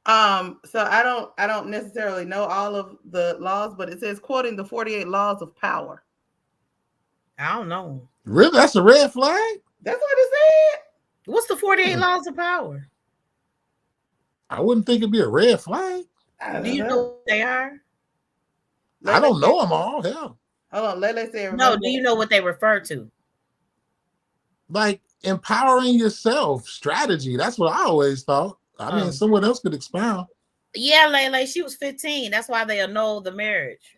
So I don't necessarily know all of the laws, but it says quoting the 48 laws of power. I don't know. Really? That's a red flag? That's what it said. What's the 48 laws of power? I wouldn't think it'd be a red flag. Do you know what they are? I don't know them all. Hell. Hold on. Let's say. No, do you know what they refer to? Like empowering yourself, strategy. That's what I always thought. I mean, someone else could expound. Yeah, Lele, she was 15. That's why they annulled the marriage.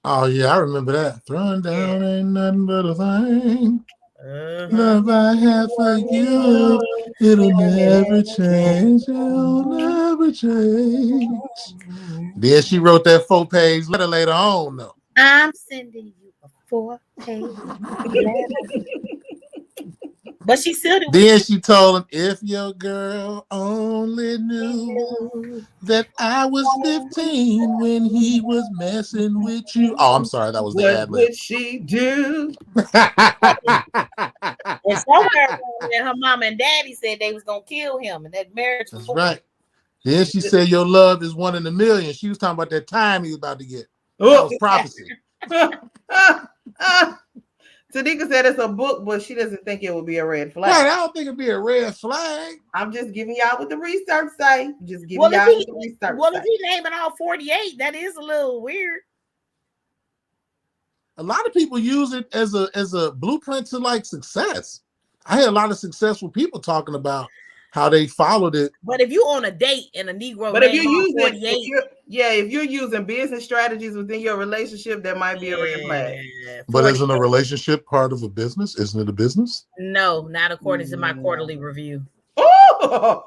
Oh, yeah, I remember that. Throwing down ain't nothing but a thing. Love I have for you, it'll never change. It'll never change. Then she wrote that 4-page letter later on, though. I'm sending you a 4-page letter. But she still didn't. Then she told him, if your girl only knew that I was 15 when he was messing with you. Oh, I'm sorry. That was the What ad lib. would she do? And somewhere around there, her mom and daddy said they was gonna kill him, and that marriage was That's right. Then she said, your love is 1 in a million. She was talking about that time he was about to get. That was prophecy. Tanika said it's a book, but she doesn't think it would be a red flag. Right, I don't think it'd be a red flag. I'm just giving y'all what the research say. Just giving Well, y'all what the research well, say. if he naming all 48, that is a little weird. A lot of people use it as a blueprint to like success. I hear a lot of successful people talking about how they followed it. But if you on a date and a Negro, but if you're using 48, if you're using business strategies within your relationship, that might be a red flag. But isn't a relationship part of a business? Isn't it a business? No, not according to my quarterly review. Oh,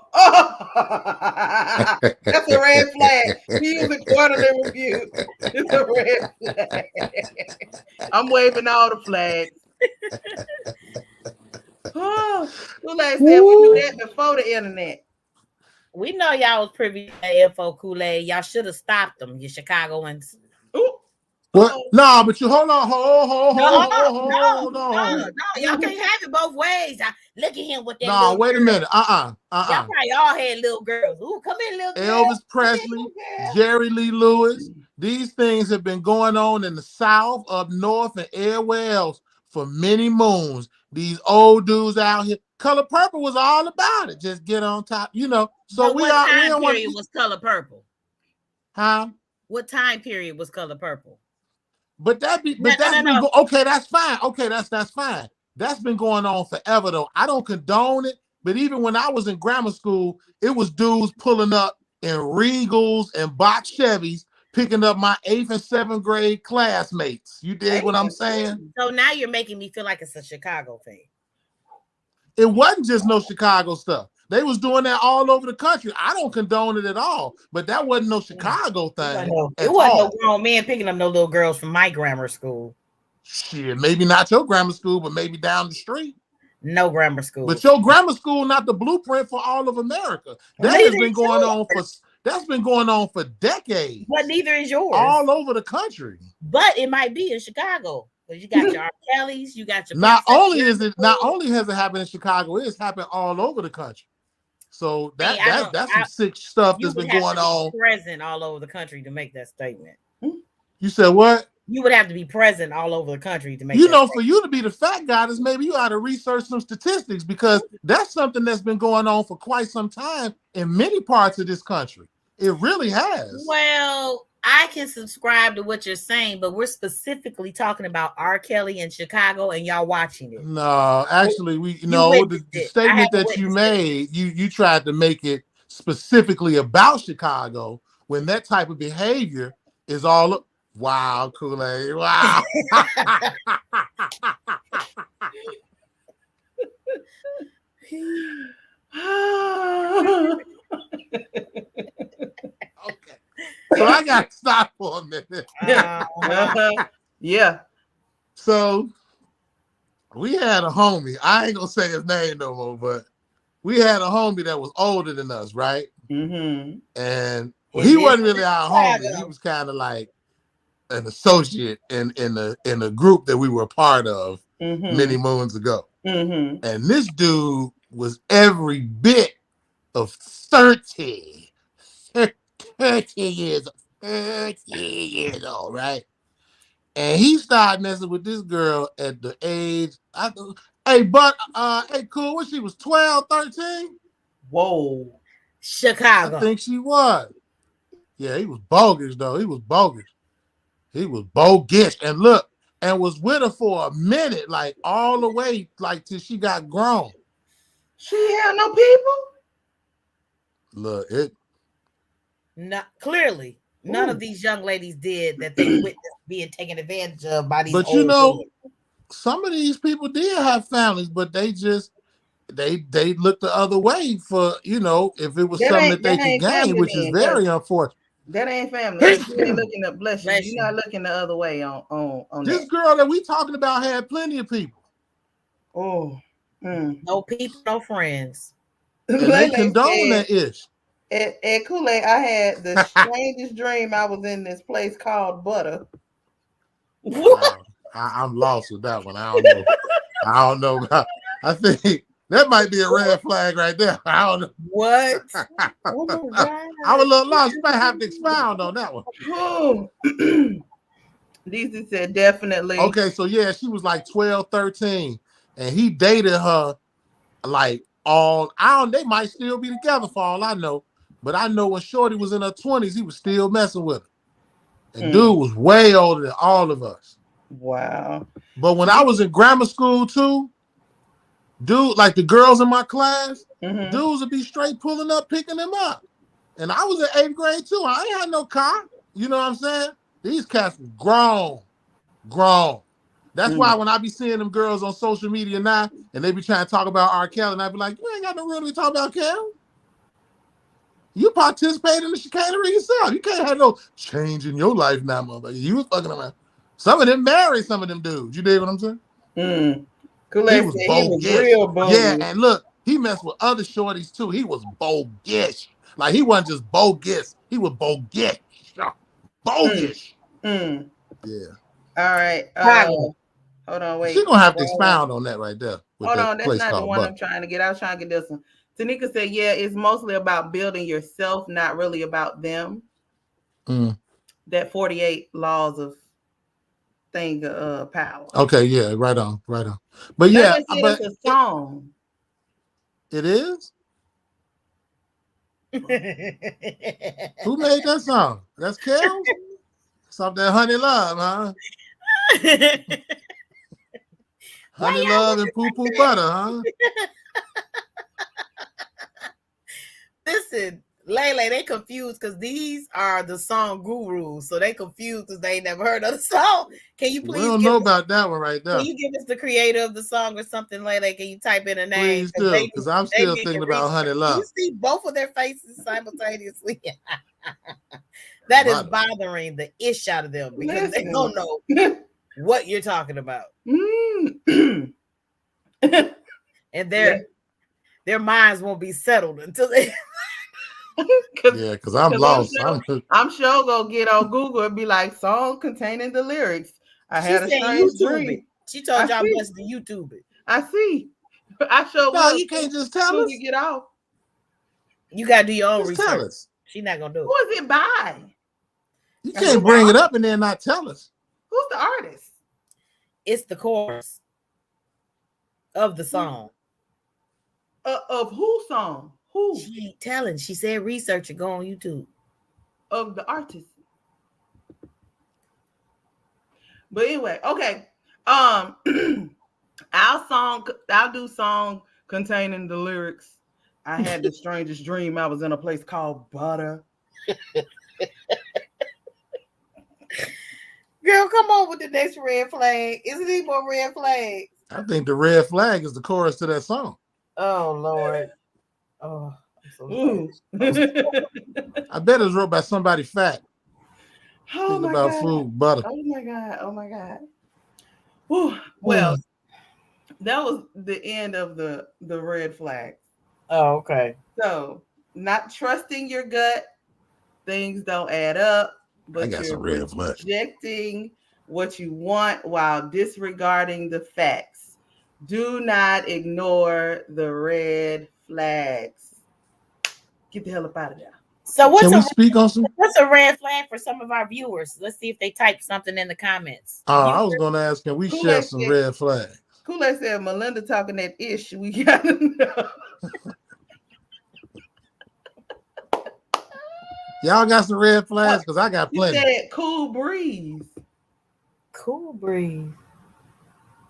that's a red flag. We use a quarterly review. It's a red flag. I'm waving all the flags. Kool-Aid said we knew that before the internet. We know y'all was privy to that info, Kool-Aid. Y'all should have stopped them, you Chicagoans. Ooh. What? No, but you hold on. No, Mm-hmm. y'all can't have it both ways. Look at him with that. No, wait a minute. Y'all probably all had little girls. Ooh, come here, little girl. Elvis Presley, Jerry Lee Lewis. These things have been going on in the South, up north, and everywhere else for many moons. These old dudes out here. Color Purple was all about it. Just get on top, you know. So but what time period was Color Purple? Huh? What time period was Color Purple? But that's been okay. That's fine. Okay, that's fine. That's been going on forever, though. I don't condone it. But even when I was in grammar school, it was dudes pulling up in Regals and box Chevys, picking up my 8th and 7th grade classmates. You dig what I'm saying? So now you're making me feel like it's a Chicago thing. It wasn't just no Chicago stuff. They was doing that all over the country. I don't condone it at all, but that wasn't no Chicago thing. It wasn't no grown men picking up no little girls from my grammar school. Shit, maybe not your grammar school, but maybe down the street. No grammar school. But your grammar school not the blueprint for all of America. That has been going on for that's been going on for decades. But neither is yours. All over the country. But it might be in Chicago. Because you got your R. Kellys, you got your not only has it happened in Chicago, it's happened all over the country. So that's some sick stuff that's been going on. Present all over the country to make that statement. You said what? You would have to be present all over the country to make. For you to be the fact goddess, maybe you ought to research some statistics because that's something that's been going on for quite some time in many parts of this country. It really has. Well, I can subscribe to what you're saying, but we're specifically talking about R. Kelly in Chicago, and y'all watching it. No, actually, the statement that you made, you tried to make it specifically about Chicago when that type of behavior is all. Wow, Kool-Aid. Wow. Okay. So I got to stop for a minute. Yeah. So we had a homie. I ain't gonna say his name no more, but we had a homie that was older than us, right? Mm-hmm. And he wasn't really our homie. He was kind of like an associate in a group that we were a part of many moons ago. Mm-hmm. And this dude was every bit of 30 years old, right? And he started messing with this girl at the age, hey, cool, when she was 12, 13? Whoa. Chicago. I think she was. Yeah, he was bogus, though. He was bogus. And look, and was with her for a minute, like all the way, like till she got grown. She had no people? Look, it. Not clearly. None of these young ladies did that they witnessed being taken advantage of by these. But some of these people did have families, but they just they looked the other way for if it was something that they could gain, which is very unfortunate. That ain't family. This You ain't looking to bless you. Bless You're not looking the other way on that. girl that we talking about had plenty of people. Oh. No people, no friends. And they Lele condone said, that ish. at Kool-Aid, I had the strangest dream. I was in this place called Butter. What? I'm lost with that one. I don't know. I don't know. I think that might be a red flag right there. I don't know. What? Oh my God. I'm a little lost. You might have to expound on that one. Oh. DC said definitely. Okay, so yeah, she was like 12, 13, and he dated her like they might still be together for all I know. But I know when Shorty was in her 20s, he was still messing with her. And dude was way older than all of us. Wow. But when I was in grammar school too, dude, like the girls in my class, dudes would be straight pulling up, picking them up. And I was in 8th grade too. I ain't had no car. You know what I'm saying? These cats were grown. That's why when I be seeing them girls on social media now, and they be trying to talk about R. Kelly, and I be like, you ain't got no real to talk about Kelly. You participate in the chicanery yourself. You can't have no change in your life now, motherfucker. You was fucking around. Some of them married some of them dudes. You dig what I'm saying? Kool-Aid He was said bogus. he was real bogus. Yeah, and look, he messed with other shorties too. He was bogus. Like he wasn't just bogus. He was bogus. Bogus. Yeah. All right. Hold on, wait. She's gonna have to expound on that right there. Hold on, that's not the one I'm trying to get. I was trying to get this one. Tanika said, yeah, it's mostly about building yourself, not really about them. That 48 laws of thing power. Okay, yeah, right on. But yeah, but it's a song. It is? Who made that song? That's Kel? Something that Honey Love, huh? Honey Love and Poo Poo Butter, huh? Listen, Lele, they confused because these are the song gurus, so they confused because they ain't never heard of the song. Can you please? We don't know about that one right there. Can you give us the creator of the song or something, Lele? Can you type in a name? Please do, because I'm still thinking about Honey Love. You see both of their faces simultaneously. That is bothering the ish out of them because they don't know what you're talking about. And their minds won't be settled until they yeah, because I'm lost. I'm sure gonna get on Google and be like, song containing the lyrics. I had a strange dream. She told y'all best to YouTube it. I see. I sure will. You can't just tell us. You get off. You gotta do your own research. Tell us. She's not gonna do it. Who is it by? You can't bring it up and then not tell us. Who's the artist? It's the chorus of the song. Of whose song? Who? She ain't telling. She said research it. Go on YouTube. Of the artist. But anyway, okay. I'll do song containing the lyrics. I had the strangest dream. I was in a place called Butter. Girl, come on with the next red flag. Is it any more red flags? I think the red flag is the chorus to that song. Oh, Lord. Oh, I'm so I bet it was wrote by somebody fat. Thinking about food, butter. Oh my God. Whew. Well, that was the end of the red flag. Oh, okay. So, not trusting your gut, things don't add up, but you're rejecting what you want while disregarding the facts. Do not ignore the red flags. Get the hell up out of there. So what's what's a red flag for some of our viewers? Let's see if they type something in the comments. I was going to ask, can we share some red flags? Kool-Aid said, Melinda talking that ish. We got to know. Y'all got some red flags? Because I got plenty. You said cool breeze. Cool breeze.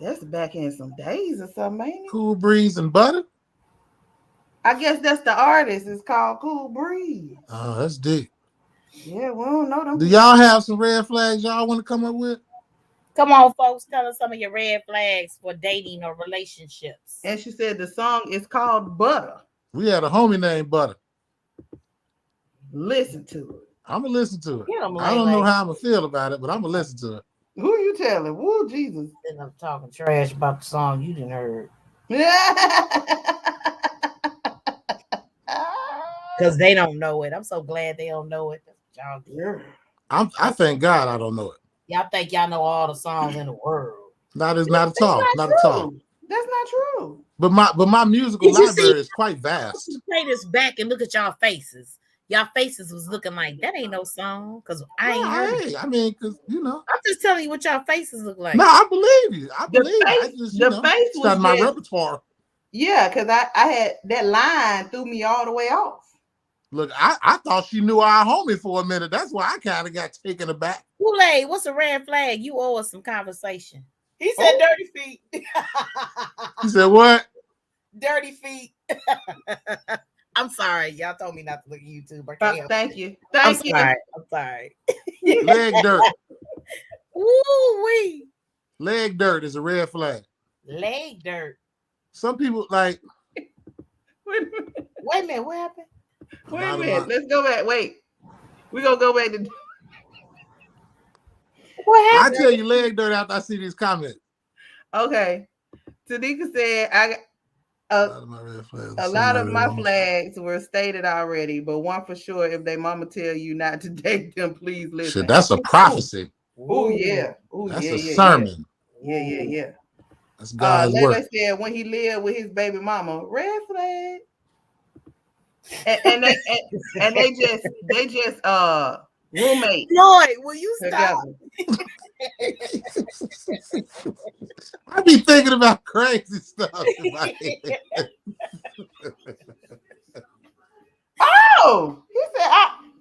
That's back in some days or something, ain't it? Cool breeze and butter? I guess that's the artist. It's called Cool Breeze. Oh, that's deep. Yeah, we don't know them. Do y'all have some red flags y'all want to come up with? Come on, folks. Tell us some of your red flags for dating or relationships. And she said the song is called Butter. We had a homie named Butter. Listen to it. I'm gonna listen to it. Get 'em, I don't know Lay. how I'm gonna feel about it, but I'm gonna listen to it. Who you telling? Woo, Jesus. Then I'm talking trash about the song you didn't heard. Because they don't know it. I'm so glad they don't know it. Y'all, I thank God I don't know it. y'all think y'all know all the songs in the world. Not at all. That's Not at all. That's not true. But my musical Did you library see- is quite vast. Play this back and look at y'all faces. Y'all faces was looking like that ain't no song because I ain't heard it. I mean, because you know. I'm just telling you what y'all faces look like. No, I believe you. I believe you. I face- just, the face it's not was my just- repertoire. Yeah, because I had that line threw me all the way off. Look, I thought she knew our homie for a minute. That's why I kind of got taken aback. Kool-Aid, what's a red flag? You owe us some conversation. He said dirty feet. He said what? Dirty feet. I'm sorry. Y'all told me not to look at YouTube. I can't help Thank it. you. I'm Thank you. sorry. I'm sorry. Leg dirt. Woo-wee. Leg dirt is a red flag. Leg dirt. Some people like. Wait Wait a minute. What happened? a minute. Let's go back. Wait. We're going to go back to. What I happened? tell you leg dirt after I see these comments. Okay. Tanika said, a lot of my flags were stated already, but one for sure, if they mama tell you not to date them, please listen. Shit, that's a prophecy. Oh, yeah. Oh, That's yeah, a yeah, sermon. Yeah. That's God's Lele work. said when he lived with his baby mama, red flag. And they just roommate Floyd, will you stop? together. I be thinking about crazy stuff in my head. Oh, he said,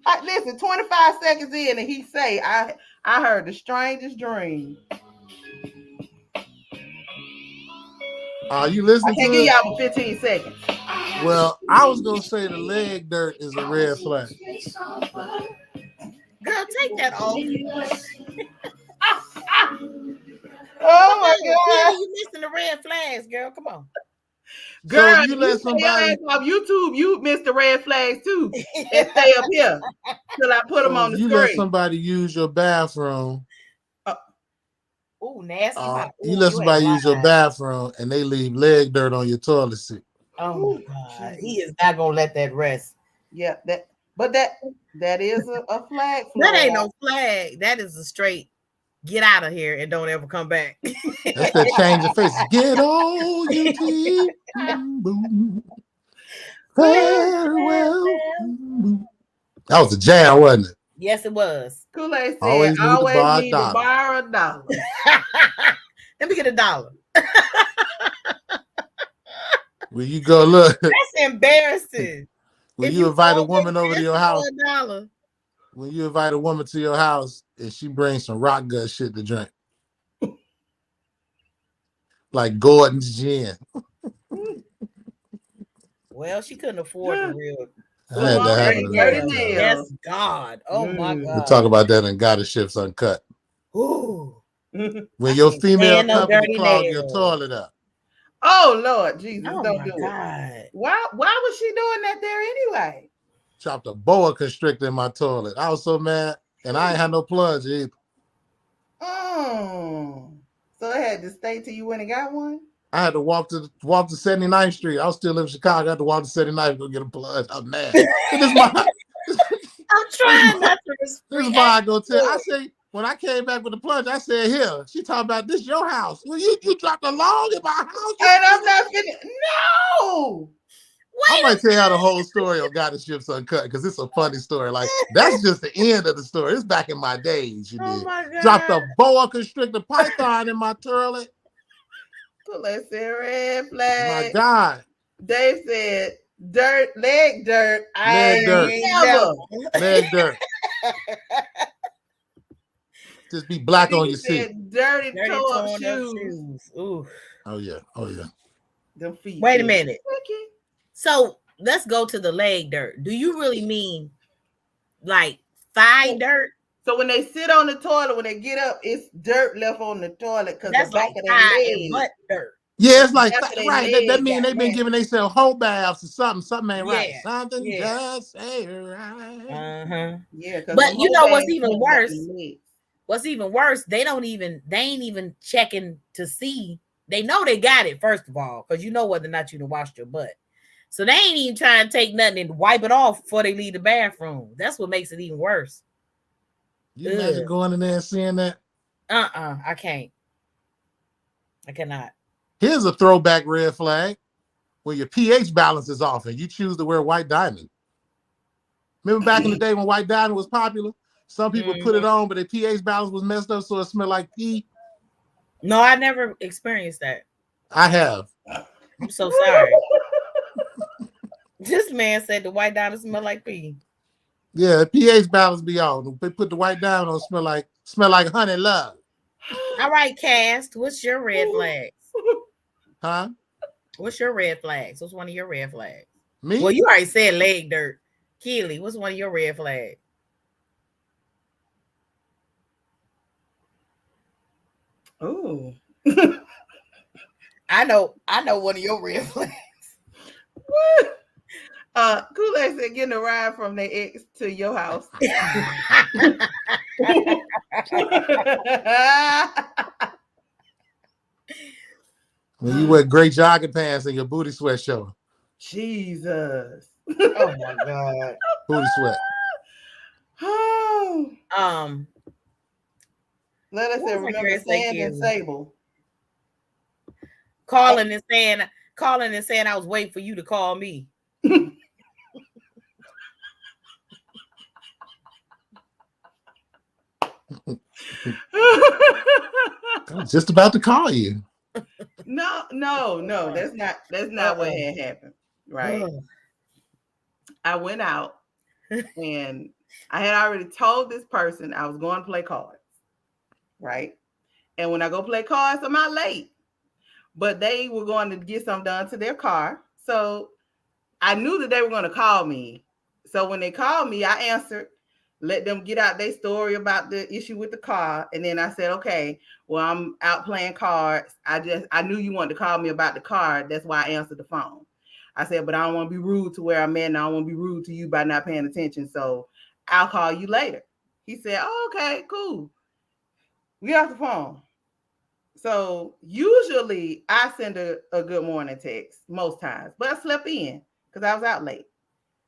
I listen, 25 seconds in, and he say, I heard the strangest dream. Are you I listening can to give it? y'all 15 seconds. Well, I was gonna say the leg dirt is a red flag. Girl, take that off. Oh my Yeah, God. you missing the red flags, girl. Come on. Girl, So you let somebody your somebody ass off YouTube, you missed the red flags too. And stay up here till I put them on the you screen. let somebody use your bathroom. Ooh, nasty. You let somebody use your bathroom and they leave leg dirt on your toilet seat. Oh my God. He is not gonna let that rest. Yeah, that is a flag. That ain't no flag. That is a straight get out of here and don't ever come back. That's that change of faces. Get on you team. Boom. Farewell. That was a jam, wasn't it? Yes, it was. Kool-Aid said, Always need to borrow a dollar. borrow a dollar. Let me get $1. When you go look, That's embarrassing. when If you invite a woman always over to your ask house, for $1. when you invite a woman to your house and she brings some rock gut shit to drink, like Gordon's gin. Well, she couldn't afford the real. I had that happen to me one time. Yes, God. Oh my God. We'll talk about that in GoddeSShips Uncut. Ooh. When your female no company dirty clogged your nails. toilet up. Oh Lord Jesus, Oh don't my do God. it. Why was she doing that there anyway? Chopped a boa constrictor in my toilet. I was so mad, and I ain't had no plunge either. Oh, so it had to stay till you went and got one? I had to walk to 79th Street. I was still in Chicago. I had to walk to 79th to go get a plunge. I'm mad. This is my. I'm trying not to. This is why I go tell. I say when I came back with the plunge, I said, "Here." She talking about this your house. Well, you dropped a log in my house, and I'm not finished. No. I might tell you the whole story on GoddeSShips Uncut because it's a funny story. Like that's just the end of the story. It's back in my days. You did. My God. Dropped a boa constrictor python in my toilet. Let's say red flag. My God. Dave said leg dirt. Leg dirt. Leg dirt. Just be black on your seat. Dirty toe-up shoes. Ooh. Oh yeah. Them feet. Wait a minute. So let's go to the leg dirt. Do you really mean like thigh dirt? So when they sit on the toilet, when they get up, it's dirt left on the toilet because the back of their leg. Butt dirt. Yeah, it's like After they right. That leg mean got they been nasty. giving themselves whole baths or something. Something ain't right. Yeah, Something yeah. just ain't right. Yeah, because But them you whole know what's bags even smell like worse? the legs. What's even worse? They ain't even checking to see. They know they got it first of all, because you know whether or not you done washed your butt. So they ain't even trying to take nothing and wipe it off before they leave the bathroom. That's what makes it even worse. You imagine going in there and seeing that? I can't. I cannot. Here's a throwback red flag where your pH balance is off and you choose to wear white diamond. Remember back in the day when white diamond was popular? Some people put it on, but their pH balance was messed up, so it smelled like pee. No, I never experienced that. I have. I'm so sorry. This man said the white diamond smell like pee. Yeah, pH balance be on. They put the white diamond on, smell like honey love. All right, Cast. What's your red flags? Huh? What's your red flags? What's one of your red flags? Me? Well, you already said leg dirt. Keely, what's one of your red flags? Ooh. I know one of your red flags. Kool-Aid said getting a ride from their ex to your house. When you wear gray jogging pants and your booty sweat show. Jesus. Oh my God. Booty sweat. Let us say, what was I remember gonna say, Sand and Keely? Sable. Calling and saying I was waiting for you to call me. I was just about to call you. No, that's not what had happened. Right. I went out and I had already told this person I was going to play cards. Right. And when I go play cards, I'm out late. But they were going to get something done to their car. So I knew that they were going to call me. So when they called me, I answered, let them get out their story about the issue with the car. And then I said, okay, well, I'm out playing cards. I knew you wanted to call me about the car. That's why I answered the phone. I said, but I don't want to be rude to where I'm at, and I don't want to be rude to you by not paying attention. So I'll call you later. He said, oh, okay, cool. We off the phone. So usually I send a good morning text most times, but I slept in because I was out late.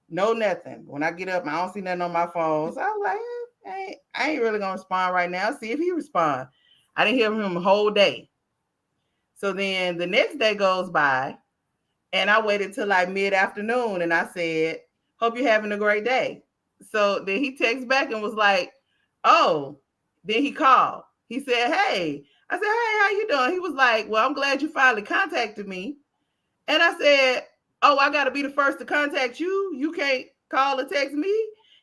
No, nothing. When I get up, I don't see nothing on my phone. So I was like, I ain't really gonna respond right now. See if he respond. I didn't hear from him the whole day. So then the next day goes by, and I waited till like mid-afternoon, and I said, "Hope you're having a great day." So then he texts back and was like, "Oh." Then he called. He said, "Hey." I said, "Hey, how you doing?" He was like, "Well, I'm glad you finally contacted me." And I said, "Oh, I got to be the first to contact you. You can't call or text me."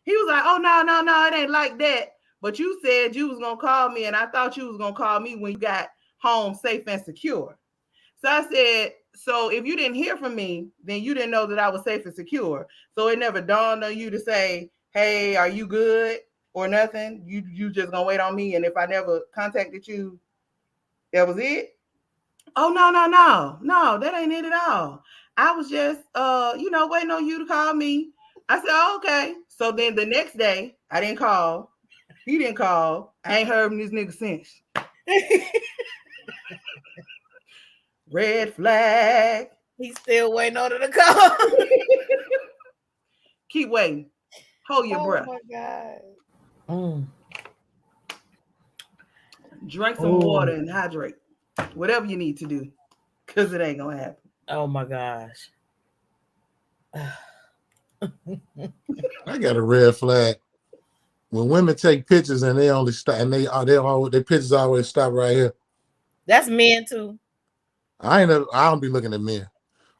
He was like, "Oh, no, it ain't like that. But you said you was gonna call me, and I thought you was gonna call me when you got home safe and secure." So I said, "So if you didn't hear from me, then you didn't know that I was safe and secure. So it never dawned on you to say, 'Hey, are you good?' or nothing. You just gonna wait on me, and if I never contacted you, that was it." "Oh, no, that ain't it at all. I was just waiting on you to call me." I said, "Oh, okay." So then the next day, I didn't call. He didn't call. I ain't heard from this nigga since. Red flag. He's still waiting on her to call. Keep waiting. Hold your breath. Oh my God. Drink some water and hydrate. Whatever you need to do. Because it ain't gonna happen. Oh my gosh. I got a red flag. When women take pictures and they only stop and their pictures always stop right here. That's men too. I don't be looking at men.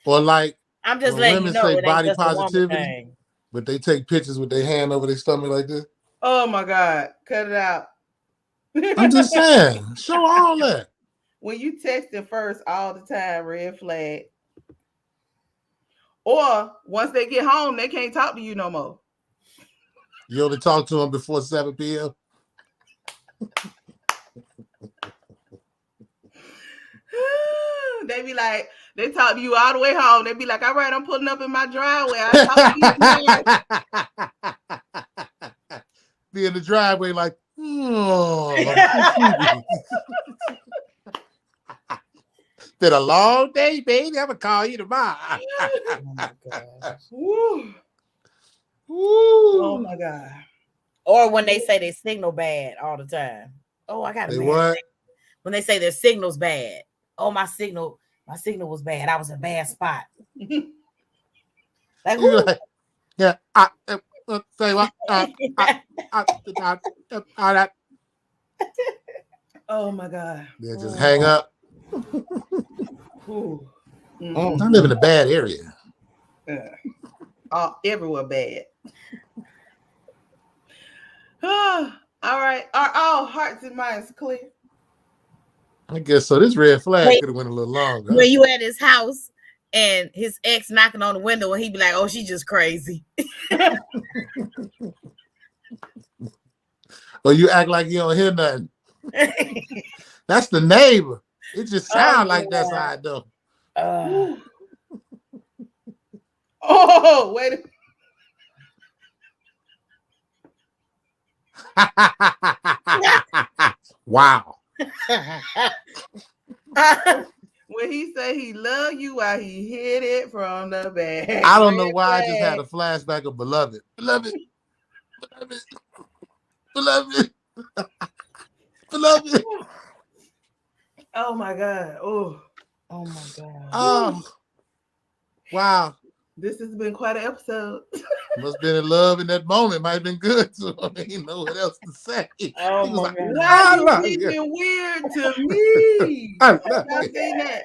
Or like I'm just when letting you women know say it ain't body just a woman positivity, thing. but they take pictures with their hand over their stomach like this. Oh my God. Cut it out. I'm just saying, show all that. When you texting first all the time, red flag. Or once they get home, they can't talk to you no more. You only talk to them before 7 p.m. They be like, they talk to you all the way home. They be like, all right, I'm pulling up in my driveway. I'll talk to you tomorrow. Be in the driveway like, oh, been a long day, baby. I'm gonna call you tomorrow. Oh my gosh. Woo. Woo. Oh my God. Or when they say they signal bad all the time. Oh, I got a They bad what? signal. When they say their signal's bad. Oh, my signal was bad. I was in a bad spot. Like, You like, yeah. Say what? Oh my God. They just hang up. Ooh. I live in a bad area. Everywhere bad. All right. Are all hearts and minds clear? I guess so. This red flag could have went a little longer. When you at his house and his ex knocking on the window and he be like, oh, she just crazy. Or you act like you don't hear nothing. That's the neighbor. It just sounds like that's how I do. Oh, wait. Wow. When he say he love you while he hit it from the back. I don't know why I just had a flashback of Beloved. Beloved. Beloved. Beloved. Beloved. Oh my God. Oh my God. Oh. Wow. This has been quite an episode. Must have been in love in that moment. Might have been good. So I didn't know what else to say. Oh He was my like, God. Why you being weird to me? I Have y'all seen that?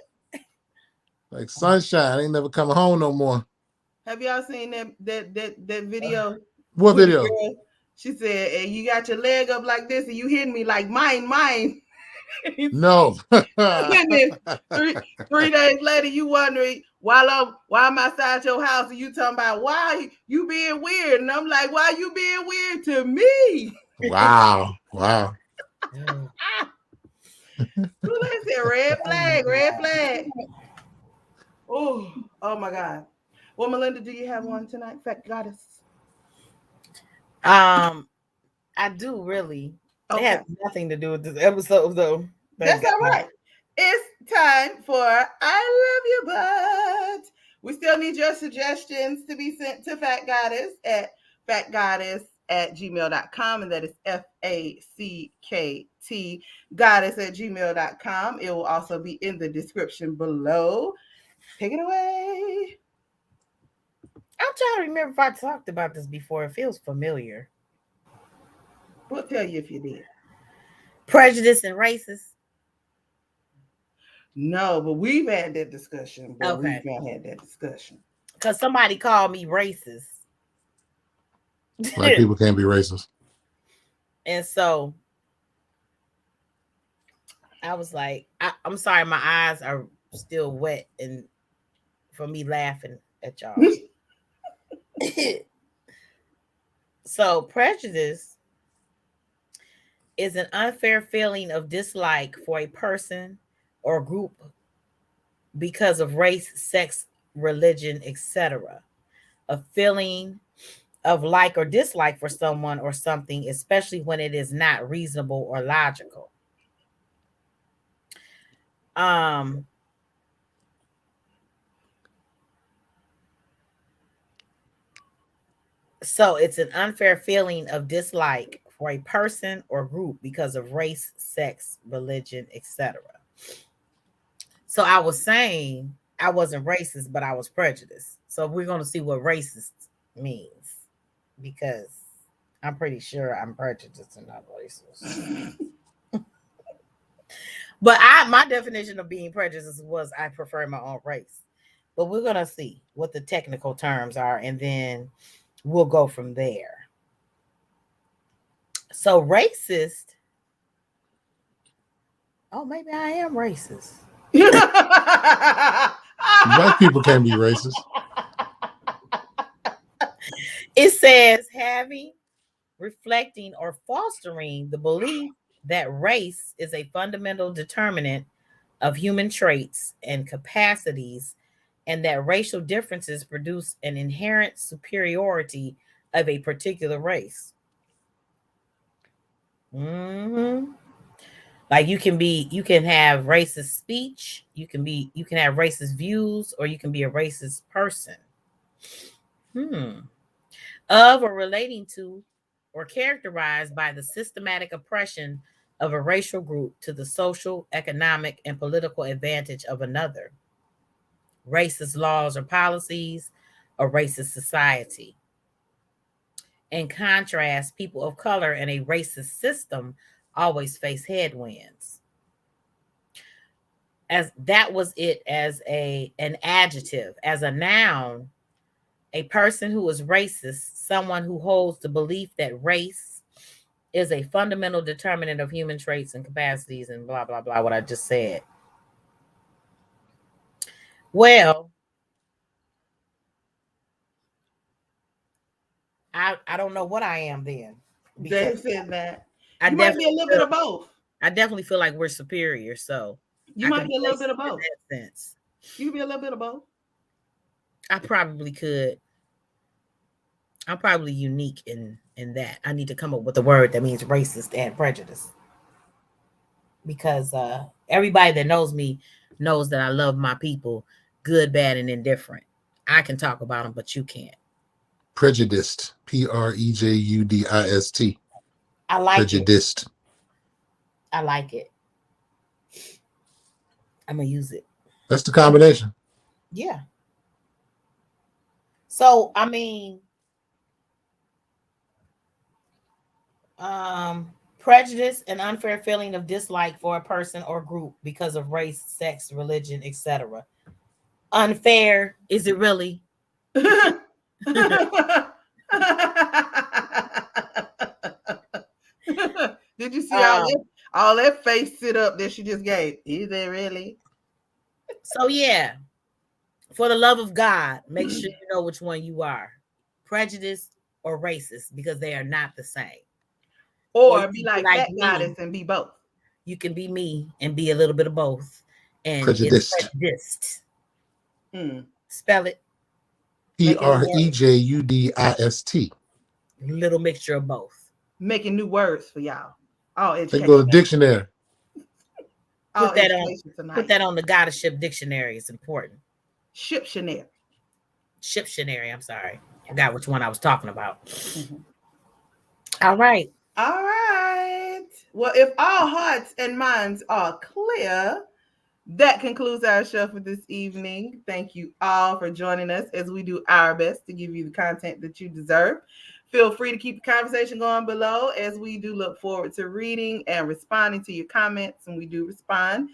Like sunshine. Ain't never coming home no more. Have y'all seen that video? What with the video? girl? She said, and you got your leg up like this and you hitting me like mine. No. And then 3 days later, you wondering why I'm outside your house and you talking about why you being weird. And I'm like, why you being weird to me? Wow. Wow. Who they said red flag. Oh my God. Well, Melinda, do you have one tonight? FACKTgoddess. I do really. Okay. It has nothing to do with this episode, though. That's all right. It's time for I Love You, but we still need your suggestions to be sent to FACKTgoddess at FACKTgoddess@gmail.com, and that is F-A-C-K-T goddess@gmail.com. It will also be in the description below. Take it away. I'm trying to remember if I talked about this before. It feels familiar. We'll tell you if you did. Prejudice and racist. No, but we've had that discussion. Okay. We've not had that discussion. Because somebody called me racist. Black people can't be racist. And so I was like, I'm sorry, my eyes are still wet and for me laughing at y'all. So prejudice is an unfair feeling of dislike for a person or group because of race, sex, religion, etc. A feeling of like or dislike for someone or something, especially when it is not reasonable or logical. So it's an unfair feeling of dislike for a person or group because of race, sex, religion, etc. So I was saying I wasn't racist, but I was prejudiced. So we're going to see what racist means, because I'm pretty sure I'm prejudiced and not racist. But my definition of being prejudiced was I prefer my own race. But we're going to see what the technical terms are, and then we'll go from there. So racist. Oh, maybe I am racist. Black people can't be racist. It says having, reflecting, or fostering the belief that race is a fundamental determinant of human traits and capacities, and that racial differences produce an inherent superiority of a particular race. Mm-hmm. Like you can have racist speech, you can have racist views, or you can be a racist person. Of or relating to or characterized by the systematic oppression of a racial group to the social, economic, and political advantage of another. Racist laws or policies, a racist society. In contrast, people of color in a racist system always face headwinds. As that was it as an adjective. As a noun, a person who is racist, someone who holds the belief that race is a fundamental determinant of human traits and capacities, and blah blah blah, what I just said. Well, I don't know what I am then, because Dave said that. I You might be a definitely little bit feel, of both. I definitely feel like we're superior, so You I might can be be a little bit racist of in both. that sense. You could be a little bit of both. I probably could. I'm probably unique in that. I need to come up with a word that means racist and prejudice, because everybody that knows me knows that I love my people, good, bad, and indifferent. I can talk about them, but you can't. Prejudiced. Prejudist. I like Prejudiced. it. I like it. I'm gonna use it. That's the combination. Yeah. So I mean, prejudice, an unfair feeling of dislike for a person or group because of race, sex, religion, etc. Unfair, is it really? Did you see Um, all that face sit up that she just gave? Is it really? so yeah, for the love of God, make sure you know which one you are. Prejudice or racist, because they are not the same. Or you Or be can be like like Fat me. Goddess and be both. You can be me and be a little bit of both. And it's Prejudiced. prejudiced. Mm. Spell it. Making new words. Prejudist. Little mixture of both. Making new words for y'all. All They go education. to dictionary. All Put that on. education Put tonight. that on the GoddeSShip dictionary. It's important. Shiptionary. Shiptionary. I'm sorry. I forgot which one I was talking about. Mm-hmm. All right. All right. Well, if all hearts and minds are clear, that concludes our show for this evening. Thank you all for joining us as we do our best to give you the content that you deserve. Feel free to keep the conversation going below, as we do look forward to reading and responding to your comments, and we do respond.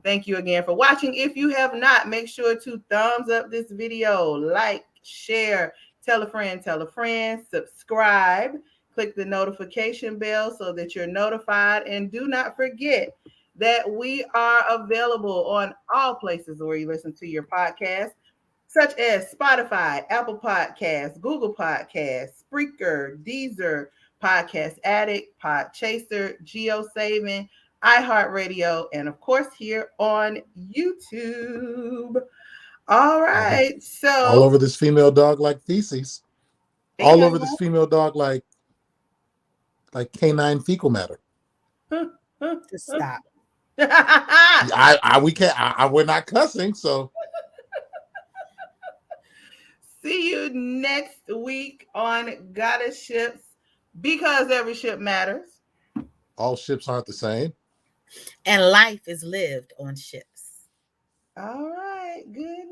Thank you again for watching. If you have not, make sure to thumbs up this video, like, share, tell a friend, subscribe, click the notification bell so that you're notified, and do not forget that we are available on all places where you listen to your podcast, such as Spotify, Apple Podcasts, Google Podcasts, Spreaker, Deezer, Podcast Addict, Podchaser, GeoSaving, iHeartRadio, and of course here on YouTube. All right, All so over this female dog like feces. All over this female dog like canine fecal matter. Just stop. We can't. We're not cussing, so. See you next week on GoddeSShips, because every ship matters. All ships aren't the same. And life is lived on ships. All right. Good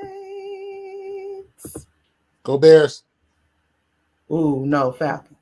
night. Go Bears. Ooh, no, Falcon.